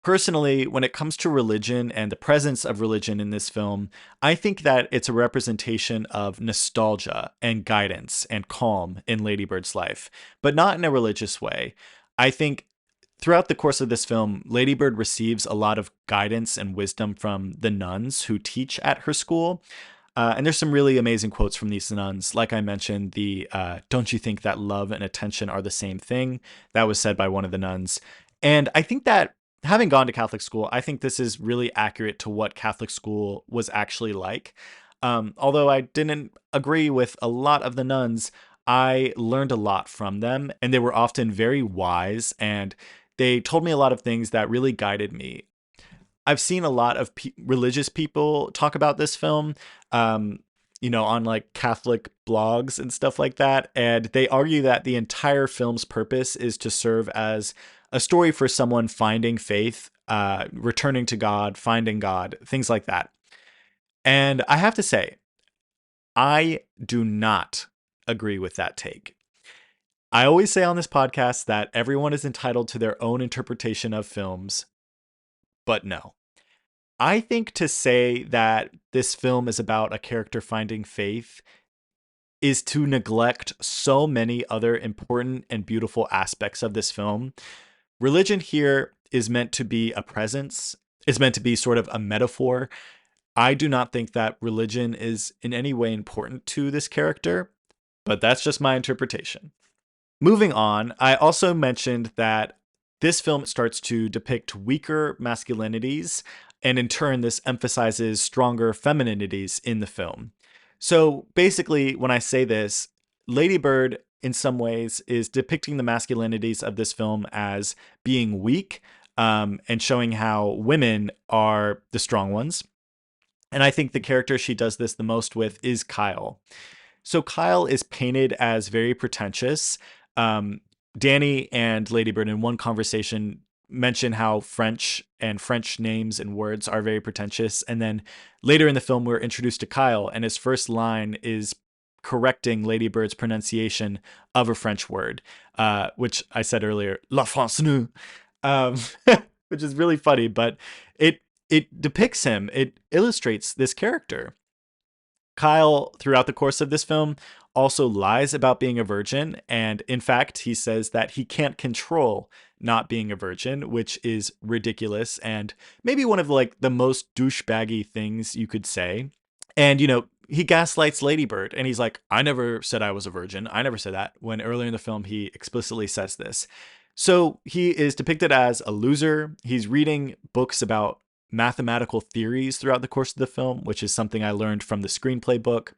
Personally, when it comes to religion and the presence of religion in this film, I think that it's a representation of nostalgia and guidance and calm in Lady Bird's life, but not in a religious way. I think throughout the course of this film, Lady Bird receives a lot of guidance and wisdom from the nuns who teach at her school. And there's some really amazing quotes from these nuns. Like I mentioned, the don't you think that love and attention are the same thing? That was said by one of the nuns. And I think that having gone to Catholic school, I think this is really accurate to what Catholic school was actually like. Although I didn't agree with a lot of the nuns, I learned a lot from them, and they were often very wise, and they told me a lot of things that really guided me. I've seen a lot of religious people talk about this film, um, on like Catholic blogs and stuff like that. And they argue that the entire film's purpose is to serve as a story for someone finding faith, returning to God, finding God, things like that. And I have to say, I do not agree with that take. I always say on this podcast that everyone is entitled to their own interpretation of films, but no. I think to say that this film is about a character finding faith is to neglect so many other important and beautiful aspects of this film. Religion here is meant to be a presence, is meant to be sort of a metaphor. I do not think that religion is in any way important to this character, but that's just my interpretation. Moving on, I also mentioned that this film starts to depict weaker masculinities, and in turn, this emphasizes stronger femininities in the film. So basically, when I say this, Lady Bird, in some ways, is depicting the masculinities of this film as being weak, and showing how women are the strong ones. And I think the character she does this the most with is Kyle. So Kyle is painted as very pretentious. Um, Danny and Ladybird in one conversation mention how French and French names and words are very pretentious. And then later in the film, we're introduced to Kyle, and his first line is correcting Ladybird's pronunciation of a French word, which I said earlier, La France nous, um, which is really funny, but it depicts him, it illustrates this character. Kyle, throughout the course of this film, also lies about being a virgin. And in fact, he says that he can't control not being a virgin, which is ridiculous and maybe one of like the most douchebaggy things you could say. And, you know, he gaslights Ladybird and he's like, I never said I was a virgin. I never said that. When earlier in the film, he explicitly says this. So he is depicted as a loser. He's reading books about mathematical theories throughout the course of the film, which is something I learned from the screenplay book.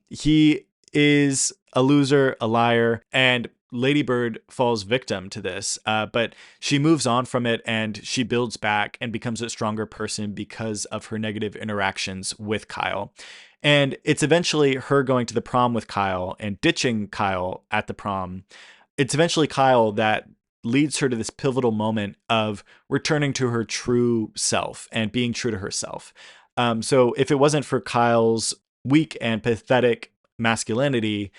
He is a loser, a liar, and Ladybird falls victim to this. But she moves on from it and she builds back and becomes a stronger person because of her negative interactions with Kyle. And it's eventually her going to the prom with Kyle and ditching Kyle at the prom. It's eventually Kyle that leads her to this pivotal moment of returning to her true self and being true to herself. So if it wasn't for Kyle's weak and pathetic masculinity,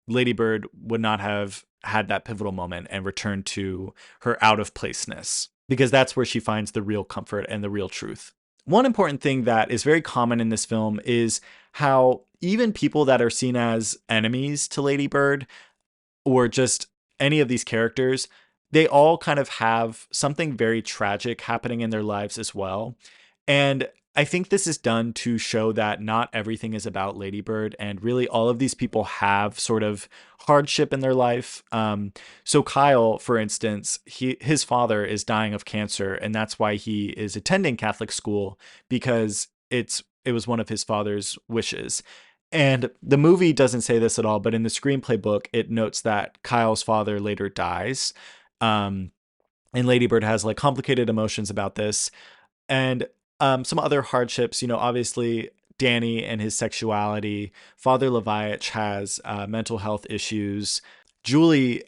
Ladybird would not have had that pivotal moment and returned to her out of placeness, because that's where she finds the real comfort and the real truth. One important thing that is very common in this film is how even people that are seen as enemies to Ladybird or just any of these characters, they all kind of have something very tragic happening in their lives as well. And I think this is done to show that not everything is about Ladybird, and really all of these people have sort of hardship in their life. So Kyle, for instance, his father is dying of cancer, and that's why he is attending Catholic school, because it was one of his father's wishes. And the movie doesn't say this at all, but in the screenplay book, it notes that Kyle's father later dies. Um, and Ladybird has like complicated emotions about this. And some other hardships, you know, obviously Danny and his sexuality. Father Leviatch has mental health issues. Julie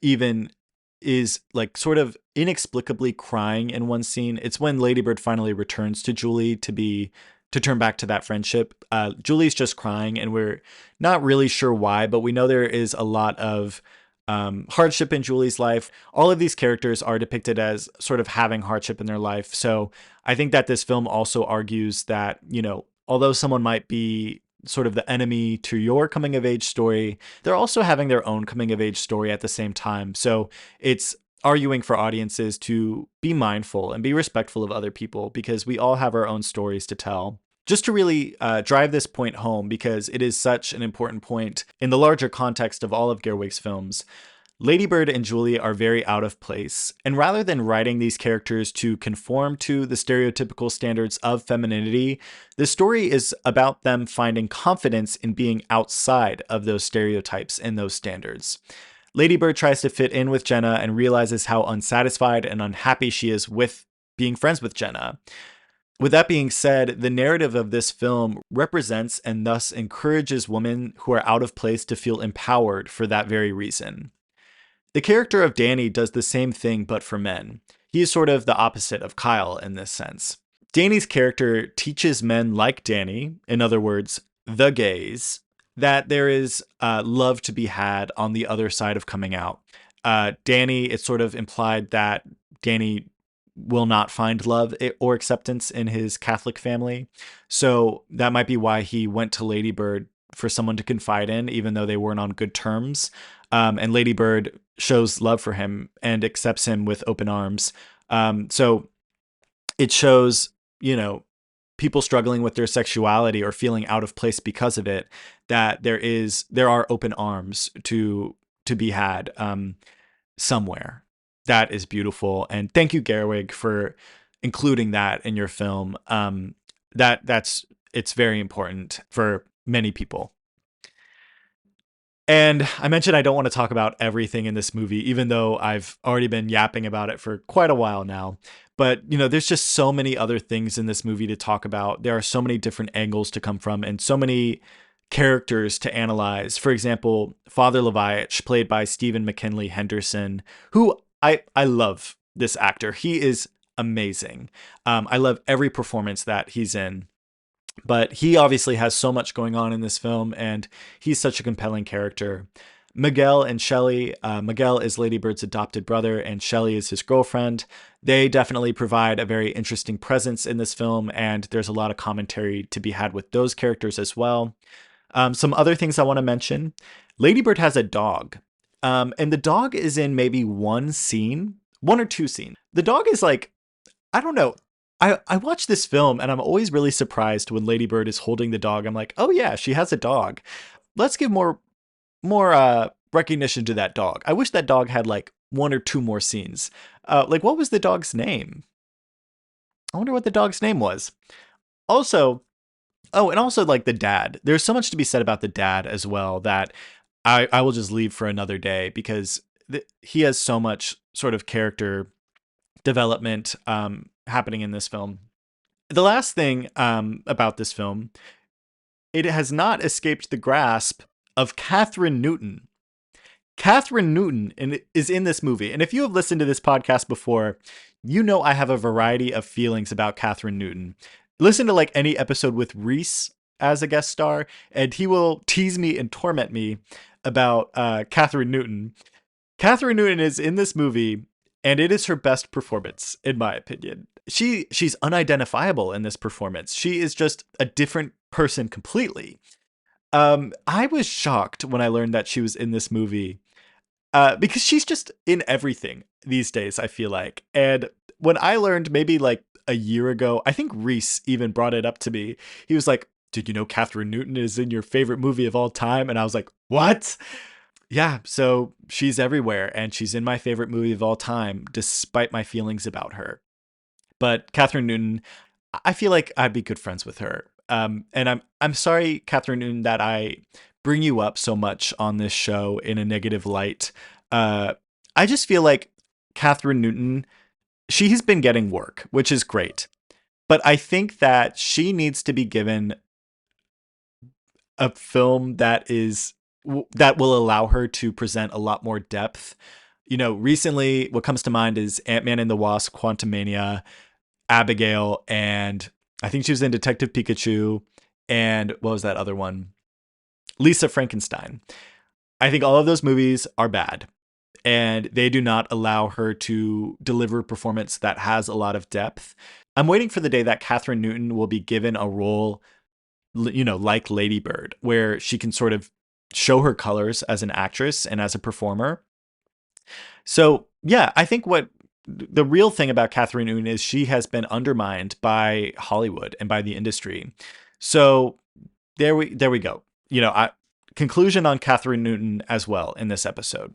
even is like sort of inexplicably crying in one scene. It's when Ladybird finally returns to Julie to turn back to that friendship. Julie's just crying, and we're not really sure why, but we know there is a lot of hardship in Julie's life. All of these characters are depicted as sort of having hardship in their life. So I think that this film also argues that, you know, although someone might be sort of the enemy to your coming of age story, they're also having their own coming of age story at the same time. So it's arguing for audiences to be mindful and be respectful of other people, because we all have our own stories to tell. Just to really drive this point home, because it is such an important point in the larger context of all of Gerwig's films, Ladybird and Julie are very out of place, and rather than writing these characters to conform to the stereotypical standards of femininity, the story is about them finding confidence in being outside of those stereotypes and those standards. Ladybird tries to fit in with Jenna and realizes how unsatisfied and unhappy she is with being friends with Jenna. With that being said, the narrative of this film represents and thus encourages women who are out of place to feel empowered for that very reason. The character of Danny does the same thing, but for men. He is sort of the opposite of Kyle in this sense. Danny's character teaches men like Danny, in other words, the gays, that there is love to be had on the other side of coming out. Danny, it's sort of implied that Danny will not find love or acceptance in his Catholic family. So that might be why he went to Ladybird for someone to confide in, even though they weren't on good terms. And Ladybird shows love for him and accepts him with open arms. So it shows, you know, people struggling with their sexuality or feeling out of place because of it, that there are open arms to be had somewhere. That is beautiful, and thank you, Gerwig, for including that in your film. It's very important for many people. And I mentioned I don't want to talk about everything in this movie, even though I've already been yapping about it for quite a while now. But, you know, there's just so many other things in this movie to talk about. There are so many different angles to come from and so many characters to analyze. For example, Father Leviatch, played by Stephen McKinley Henderson, who I love this actor. He is amazing. I love every performance that he's in. But he obviously has so much going on in this film, and he's such a compelling character. Miguel and Shelley. Miguel is Lady Bird's adopted brother, and Shelley is his girlfriend. They definitely provide a very interesting presence in this film, and there's a lot of commentary to be had with those characters as well. Some other things I want to mention. Lady Bird has a dog, and the dog is in maybe one scene, one or two scenes. The dog is like, I don't know. I watch this film and I'm always really surprised when Lady Bird is holding the dog. I'm like, oh yeah, she has a dog. Let's give more recognition to that dog. I wish that dog had like one or two more scenes. Like what was the dog's name? I wonder what the dog's name was. Also, oh, and also like the dad. There's so much to be said about the dad as well that I will just leave for another day because he has so much sort of character development happening in this film. The last thing about this film, it has not escaped the grasp of Catherine Newton. Catherine Newton is in this movie. And if you have listened to this podcast before, you know I have a variety of feelings about Catherine Newton. Listen to like any episode with Reese as a guest star, and he will tease me and torment me about Catherine Newton. Catherine Newton is in this movie, and it is her best performance, in my opinion. She's unidentifiable in this performance. She is just a different person completely. I was shocked when I learned that she was in this movie because she's just in everything these days, I feel like. And when I learned maybe like a year ago, I think Reese even brought it up to me. He was like, did you know Catherine Newton is in your favorite movie of all time? And I was like, what? Yeah, so she's everywhere and she's in my favorite movie of all time, despite my feelings about her. But Catherine Newton, I feel like I'd be good friends with her. And I'm sorry, Catherine Newton, that I bring you up so much on this show in a negative light. I just feel like Catherine Newton, she has been getting work, which is great. But I think that she needs to be given a film that will allow her to present a lot more depth. You know, recently, what comes to mind is Ant-Man and the Wasp: Quantumania, Abigail, and I think she was in Detective Pikachu, and what was that other one? Lisa Frankenstein. I think all of those movies are bad, and they do not allow her to deliver a performance that has a lot of depth. I'm waiting for the day that Catherine Newton will be given a role, you know, like Lady Bird, where she can sort of show her colors as an actress and as a performer. So, yeah, I think what the real thing about Catherine Newton is she has been undermined by Hollywood and by the industry. So there we go. You know, conclusion on Catherine Newton as well in this episode.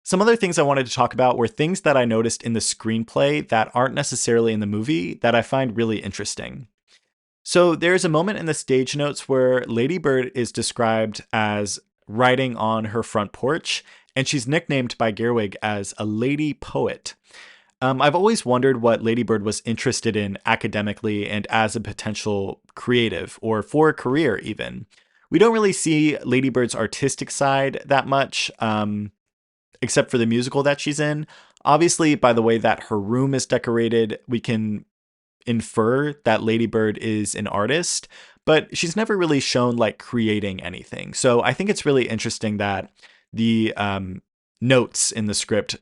Some other things I wanted to talk about were things that I noticed in the screenplay that aren't necessarily in the movie that I find really interesting. So there's a moment in the stage notes where Lady Bird is described as writing on her front porch, and she's nicknamed by Gerwig as a lady poet. I've always wondered what Lady Bird was interested in academically and as a potential creative, or for a career even. We don't really see Lady Bird's artistic side that much, except for the musical that she's in. Obviously, by the way that her room is decorated, we can infer that Lady Bird is an artist, but she's never really shown like creating anything. So I think it's really interesting that the notes in the script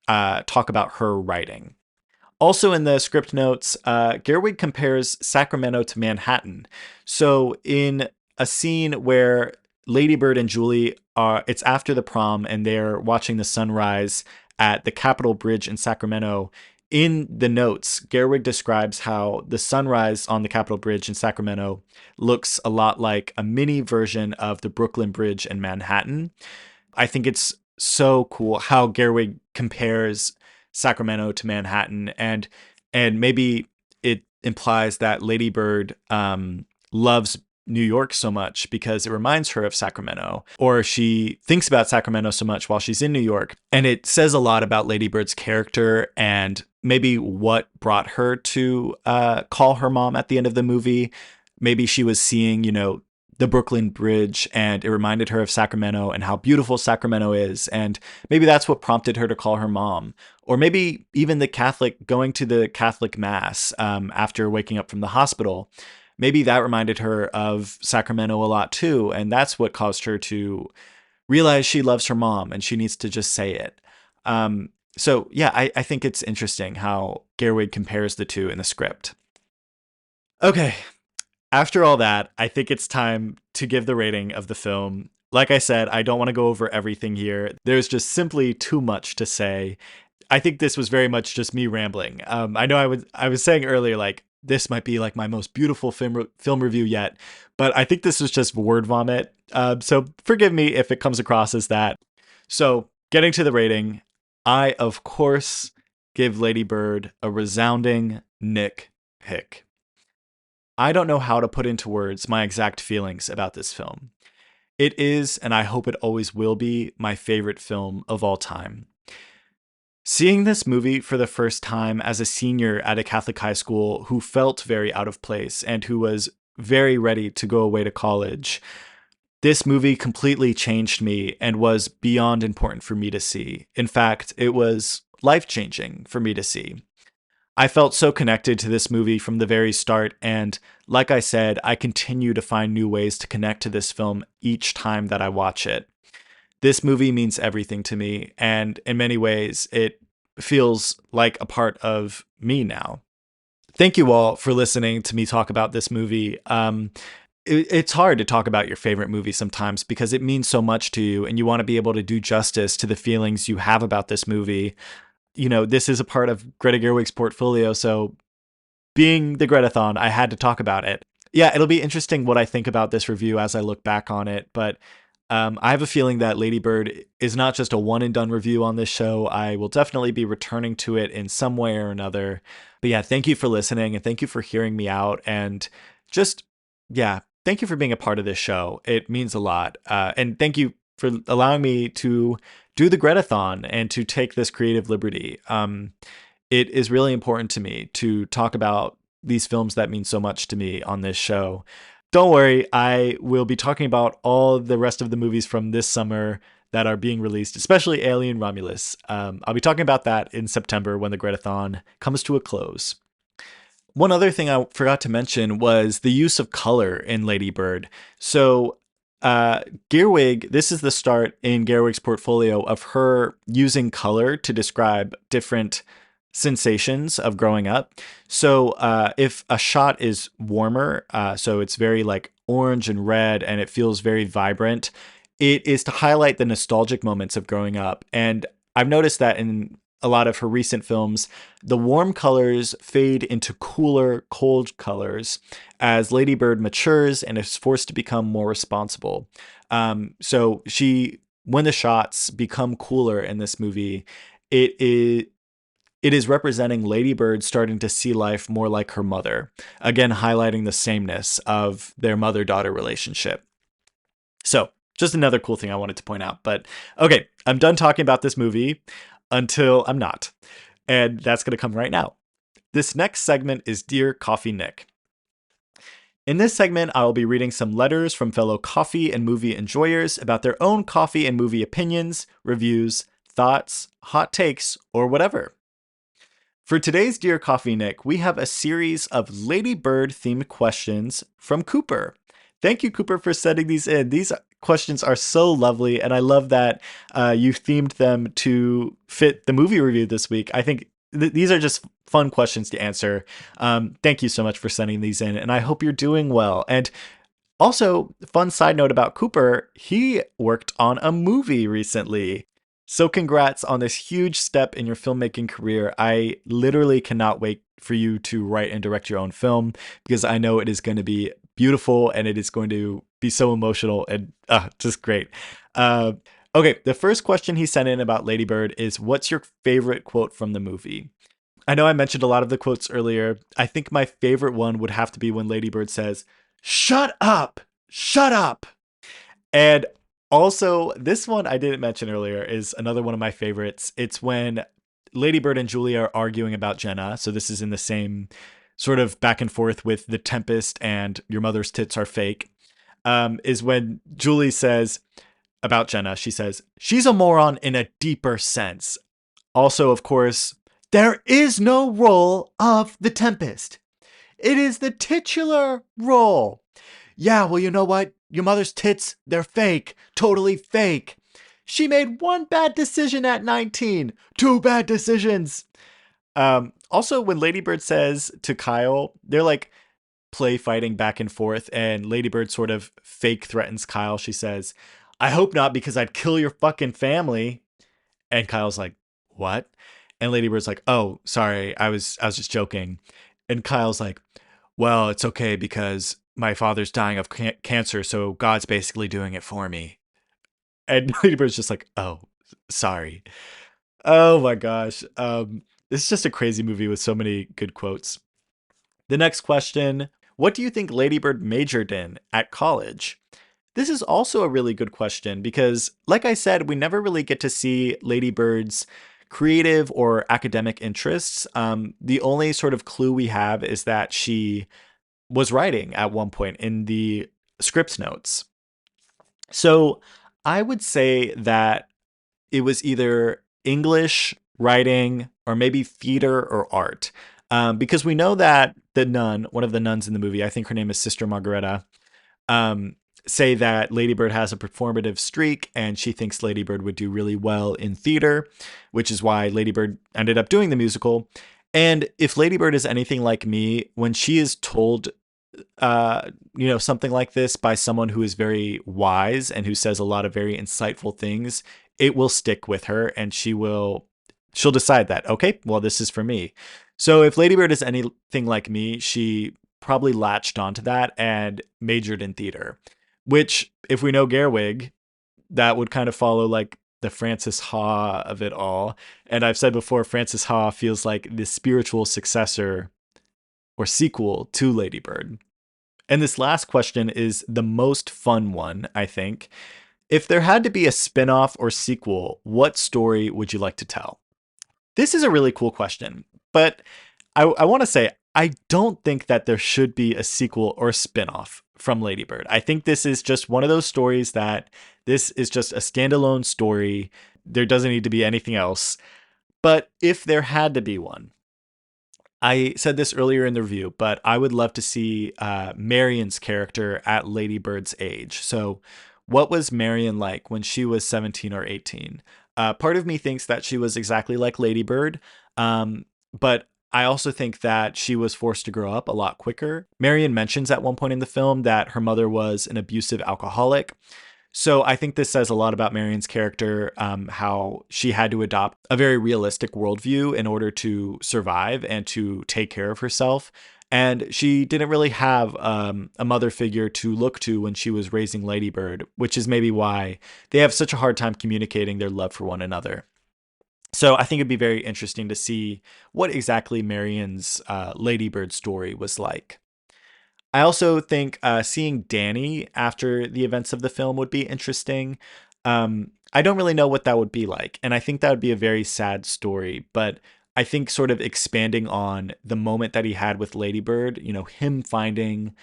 talk about her writing. Also in the script notes, Gerwig compares Sacramento to Manhattan. So in a scene where Lady Bird and Julie it's after the prom and they're watching the sunrise at the Capitol Bridge in Sacramento. In the notes, Gerwig describes how the sunrise on the Capitol Bridge in Sacramento looks a lot like a mini version of the Brooklyn Bridge in Manhattan. I think it's so cool how Gerwig compares Sacramento to Manhattan, and maybe it implies that Lady Bird loves New York so much because it reminds her of Sacramento, or she thinks about Sacramento so much while she's in New York. And it says a lot about Lady Bird's character and maybe what brought her to call her mom at the end of the movie. Maybe she was seeing, you know, the Brooklyn Bridge and it reminded her of Sacramento and how beautiful Sacramento is. And maybe that's what prompted her to call her mom. Or maybe even going to the Catholic mass after waking up from the hospital. Maybe that reminded her of Sacramento a lot too. And that's what caused her to realize she loves her mom and she needs to just say it. So yeah, I think it's interesting how Gerwig compares the two in the script. Okay, after all that, I think it's time to give the rating of the film. Like I said, I don't want to go over everything here. There's just simply too much to say. I think this was very much just me rambling. I know I was saying earlier like this might be like my most beautiful film review yet, but I think this was just word vomit. So forgive me if it comes across as that. So getting to the rating, I of course give Lady Bird a resounding Nick pick. I don't know how to put into words my exact feelings about this film. It is, and I hope it always will be, my favorite film of all time. Seeing this movie for the first time as a senior at a Catholic high school who felt very out of place and who was very ready to go away to college, this movie completely changed me and was beyond important for me to see. In fact, it was life changing for me to see. I felt so connected to this movie from the very start, and like I said, I continue to find new ways to connect to this film each time that I watch it. This movie means everything to me, and in many ways, it feels like a part of me now. Thank you all for listening to me talk about this movie. It's hard to talk about your favorite movie sometimes because it means so much to you, and you want to be able to do justice to the feelings you have about this movie. You know, this is a part of Greta Gerwig's portfolio, so being the Greta-thon, I had to talk about it. Yeah, it'll be interesting what I think about this review as I look back on it, but I have a feeling that Lady Bird is not just a one and done review on this show. I will definitely be returning to it in some way or another. But yeah, thank you for listening and thank you for hearing me out. And just, yeah, thank you for being a part of this show. It means a lot. And thank you for allowing me to do the Greta-thon and to take this creative liberty. It is really important to me to talk about these films that mean so much to me on this show. Don't worry, I will be talking about all the rest of the movies from this summer that are being released, especially Alien Romulus. I'll be talking about that in September when the Greta-thon comes to a close. One other thing I forgot to mention was the use of color in Lady Bird. So, Gerwig, this is the start in Gerwig's portfolio of her using color to describe different sensations of growing up. So, if a shot is warmer, so it's very like orange and red and it feels very vibrant, it is to highlight the nostalgic moments of growing up. And I've noticed that in a lot of her recent films, the warm colors fade into cooler, cold colors as Lady Bird matures and is forced to become more responsible. When the shots become cooler in this movie, it is it is representing Lady Bird starting to see life more like her mother, again highlighting the sameness of their mother-daughter relationship. So, just another cool thing I wanted to point out. But okay, I'm done talking about this movie until I'm not. And that's going to come right now. This next segment is Dear Coffee Nick. In this segment, I will be reading some letters from fellow coffee and movie enjoyers about their own coffee and movie opinions, reviews, thoughts, hot takes, or whatever. For today's Dear Coffee Nick, we have a series of Lady Bird themed questions from Cooper. Thank you, Cooper, for sending these in. These questions are so lovely, and I love that you themed them to fit the movie review this week. I think these are just fun questions to answer. Thank you so much for sending these in, and I hope you're doing well. And also, fun side note about Cooper, he worked on a movie recently. So congrats on this huge step in your filmmaking career. I literally cannot wait for you to write and direct your own film because I know it is going to be beautiful and it is going to be so emotional and just great. Okay, the first question he sent in about Lady Bird is, what's your favorite quote from the movie? I know I mentioned a lot of the quotes earlier. I think my favorite one would have to be when Lady Bird says, "Shut up! Shut up!" And also, this one I didn't mention earlier is another one of my favorites. It's when Lady Bird and Julia are arguing about Jenna. So this is in the same sort of back and forth with The Tempest and Your Mother's Tits Are Fake. Is when Julie says about Jenna, she says, "She's a moron in a deeper sense." Also, of course, there is no role of The Tempest. It is the titular role. Yeah, well, you know what? Your mother's tits, they're fake. Totally fake. She made one bad decision at 19. Two bad decisions. Also, when Lady Bird says to Kyle, they're like play fighting back and forth, and Lady Bird sort of fake threatens Kyle. She says, "I hope not, because I'd kill your fucking family." And Kyle's like, "What?" And Lady Bird's like, "Oh, sorry, I was just joking." And Kyle's like, "Well, it's okay because my father's dying of cancer, so God's basically doing it for me." And Lady Bird's just like, "Oh, sorry." Oh my gosh. It's just a crazy movie with so many good quotes. The next question, what do you think Lady Bird majored in at college? This is also a really good question because, like I said, we never really get to see Lady Bird's creative or academic interests. The only sort of clue we have is that she was writing at one point in the scripts notes. So I would say that it was either English, writing, or maybe theater or art. Because we know that the nun, one of the nuns in the movie, I think her name is Sister Margareta, um, say that Lady Bird has a performative streak and she thinks Lady Bird would do really well in theater, which is why Lady Bird ended up doing the musical. And if Lady Bird is anything like me, when she is told something like this by someone who is very wise and who says a lot of very insightful things, it will stick with her and she'll decide that, okay, well, this is for me. So if Lady Bird is anything like me, she probably latched onto that and majored in theater, which if we know Gerwig, that would kind of follow like the Francis Ha of it all. And I've said before, Francis Ha feels like the spiritual successor or sequel to Lady Bird. And this last question is the most fun one, I think. If there had to be a spin-off or sequel, what story would you like to tell? This is a really cool question, but I want to say I don't think that there should be a sequel or spin-off from Lady Bird. I think this is just one of those stories that this is just a standalone story. There doesn't need to be anything else. But if there had to be one, I said this earlier in the review, but I would love to see Marion's character at Lady Bird's age. So, what was Marion like when she was 17 or 18? Part of me thinks that she was exactly like Lady Bird, but I also think that she was forced to grow up a lot quicker. Marion mentions at one point in the film that her mother was an abusive alcoholic. So I think this says a lot about Marion's character, how she had to adopt a very realistic worldview in order to survive and to take care of herself. And she didn't really have a mother figure to look to when she was raising Lady Bird, which is maybe why they have such a hard time communicating their love for one another. So I think it'd be very interesting to see what exactly Marion's Lady Bird story was like. I also think seeing Danny after the events of the film would be interesting. I don't really know what that would be like, and I think that would be a very sad story. But I think sort of expanding on the moment that he had with Lady Bird, him finding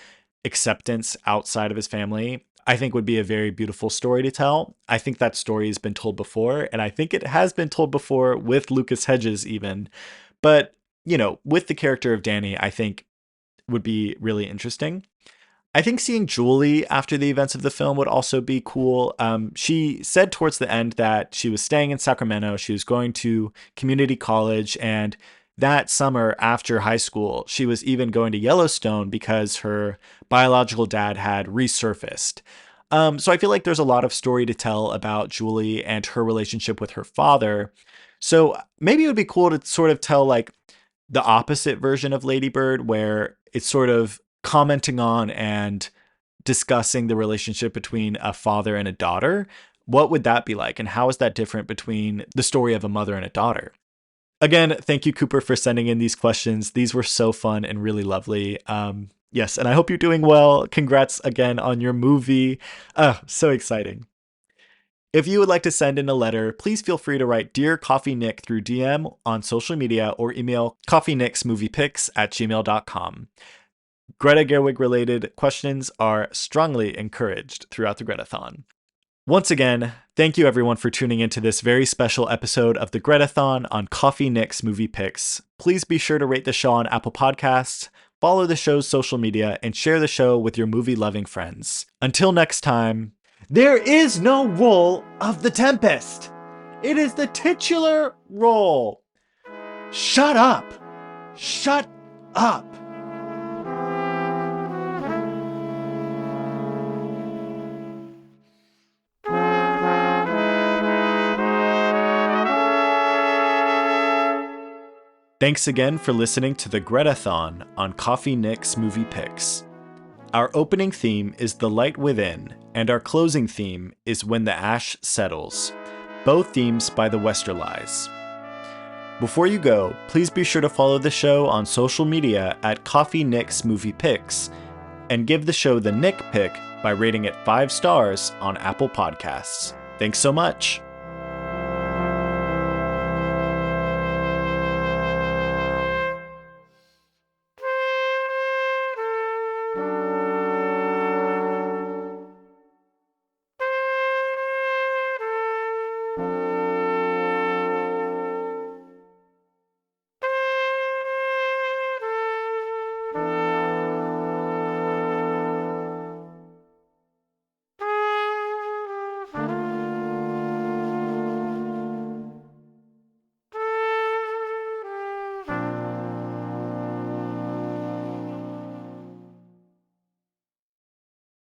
acceptance outside of his family, I think would be a very beautiful story to tell. I think that story has been told before, and I think it has been told before with Lucas Hedges even. But, with the character of Danny, I think would be really interesting. I think seeing Julie after the events of the film would also be cool. She said towards the end that she was staying in Sacramento, she was going to community college, and that summer after high school, she was even going to Yellowstone because her biological dad had resurfaced. So I feel like there's a lot of story to tell about Julie and her relationship with her father. So maybe it would be cool to sort of tell like the opposite version of Lady Bird, where it's sort of commenting on and discussing the relationship between a father and a daughter. What would that be like? And how is that different between the story of a mother and a daughter? Again, thank you, Cooper, for sending in these questions. These were so fun and really lovely. Yes, and I hope you're doing well. Congrats again on your movie. So exciting. If you would like to send in a letter, please feel free to write Dear Coffee Nick through DM on social media or email coffeenicksmoviepics@gmail.com. Greta Gerwig related questions are strongly encouraged throughout the Greta-thon. Once again, thank you everyone for tuning into this very special episode of the Greta-thon on Coffee Nick's Movie Picks. Please be sure to rate the show on Apple Podcasts, follow the show's social media, and share the show with your movie-loving friends. Until next time, there is no role of the Tempest. It is the titular role. Shut up. Shut up. Thanks again for listening to the Greta-thon on Coffee Nick's Movie Picks. Our opening theme is The Light Within, and our closing theme is When the Ash Settles, both themes by the Westerlies. Before you go, please be sure to follow the show on social media at Coffee Nick's Movie Picks, and give the show the Nick Pick by rating it 5 stars on Apple Podcasts. Thanks so much!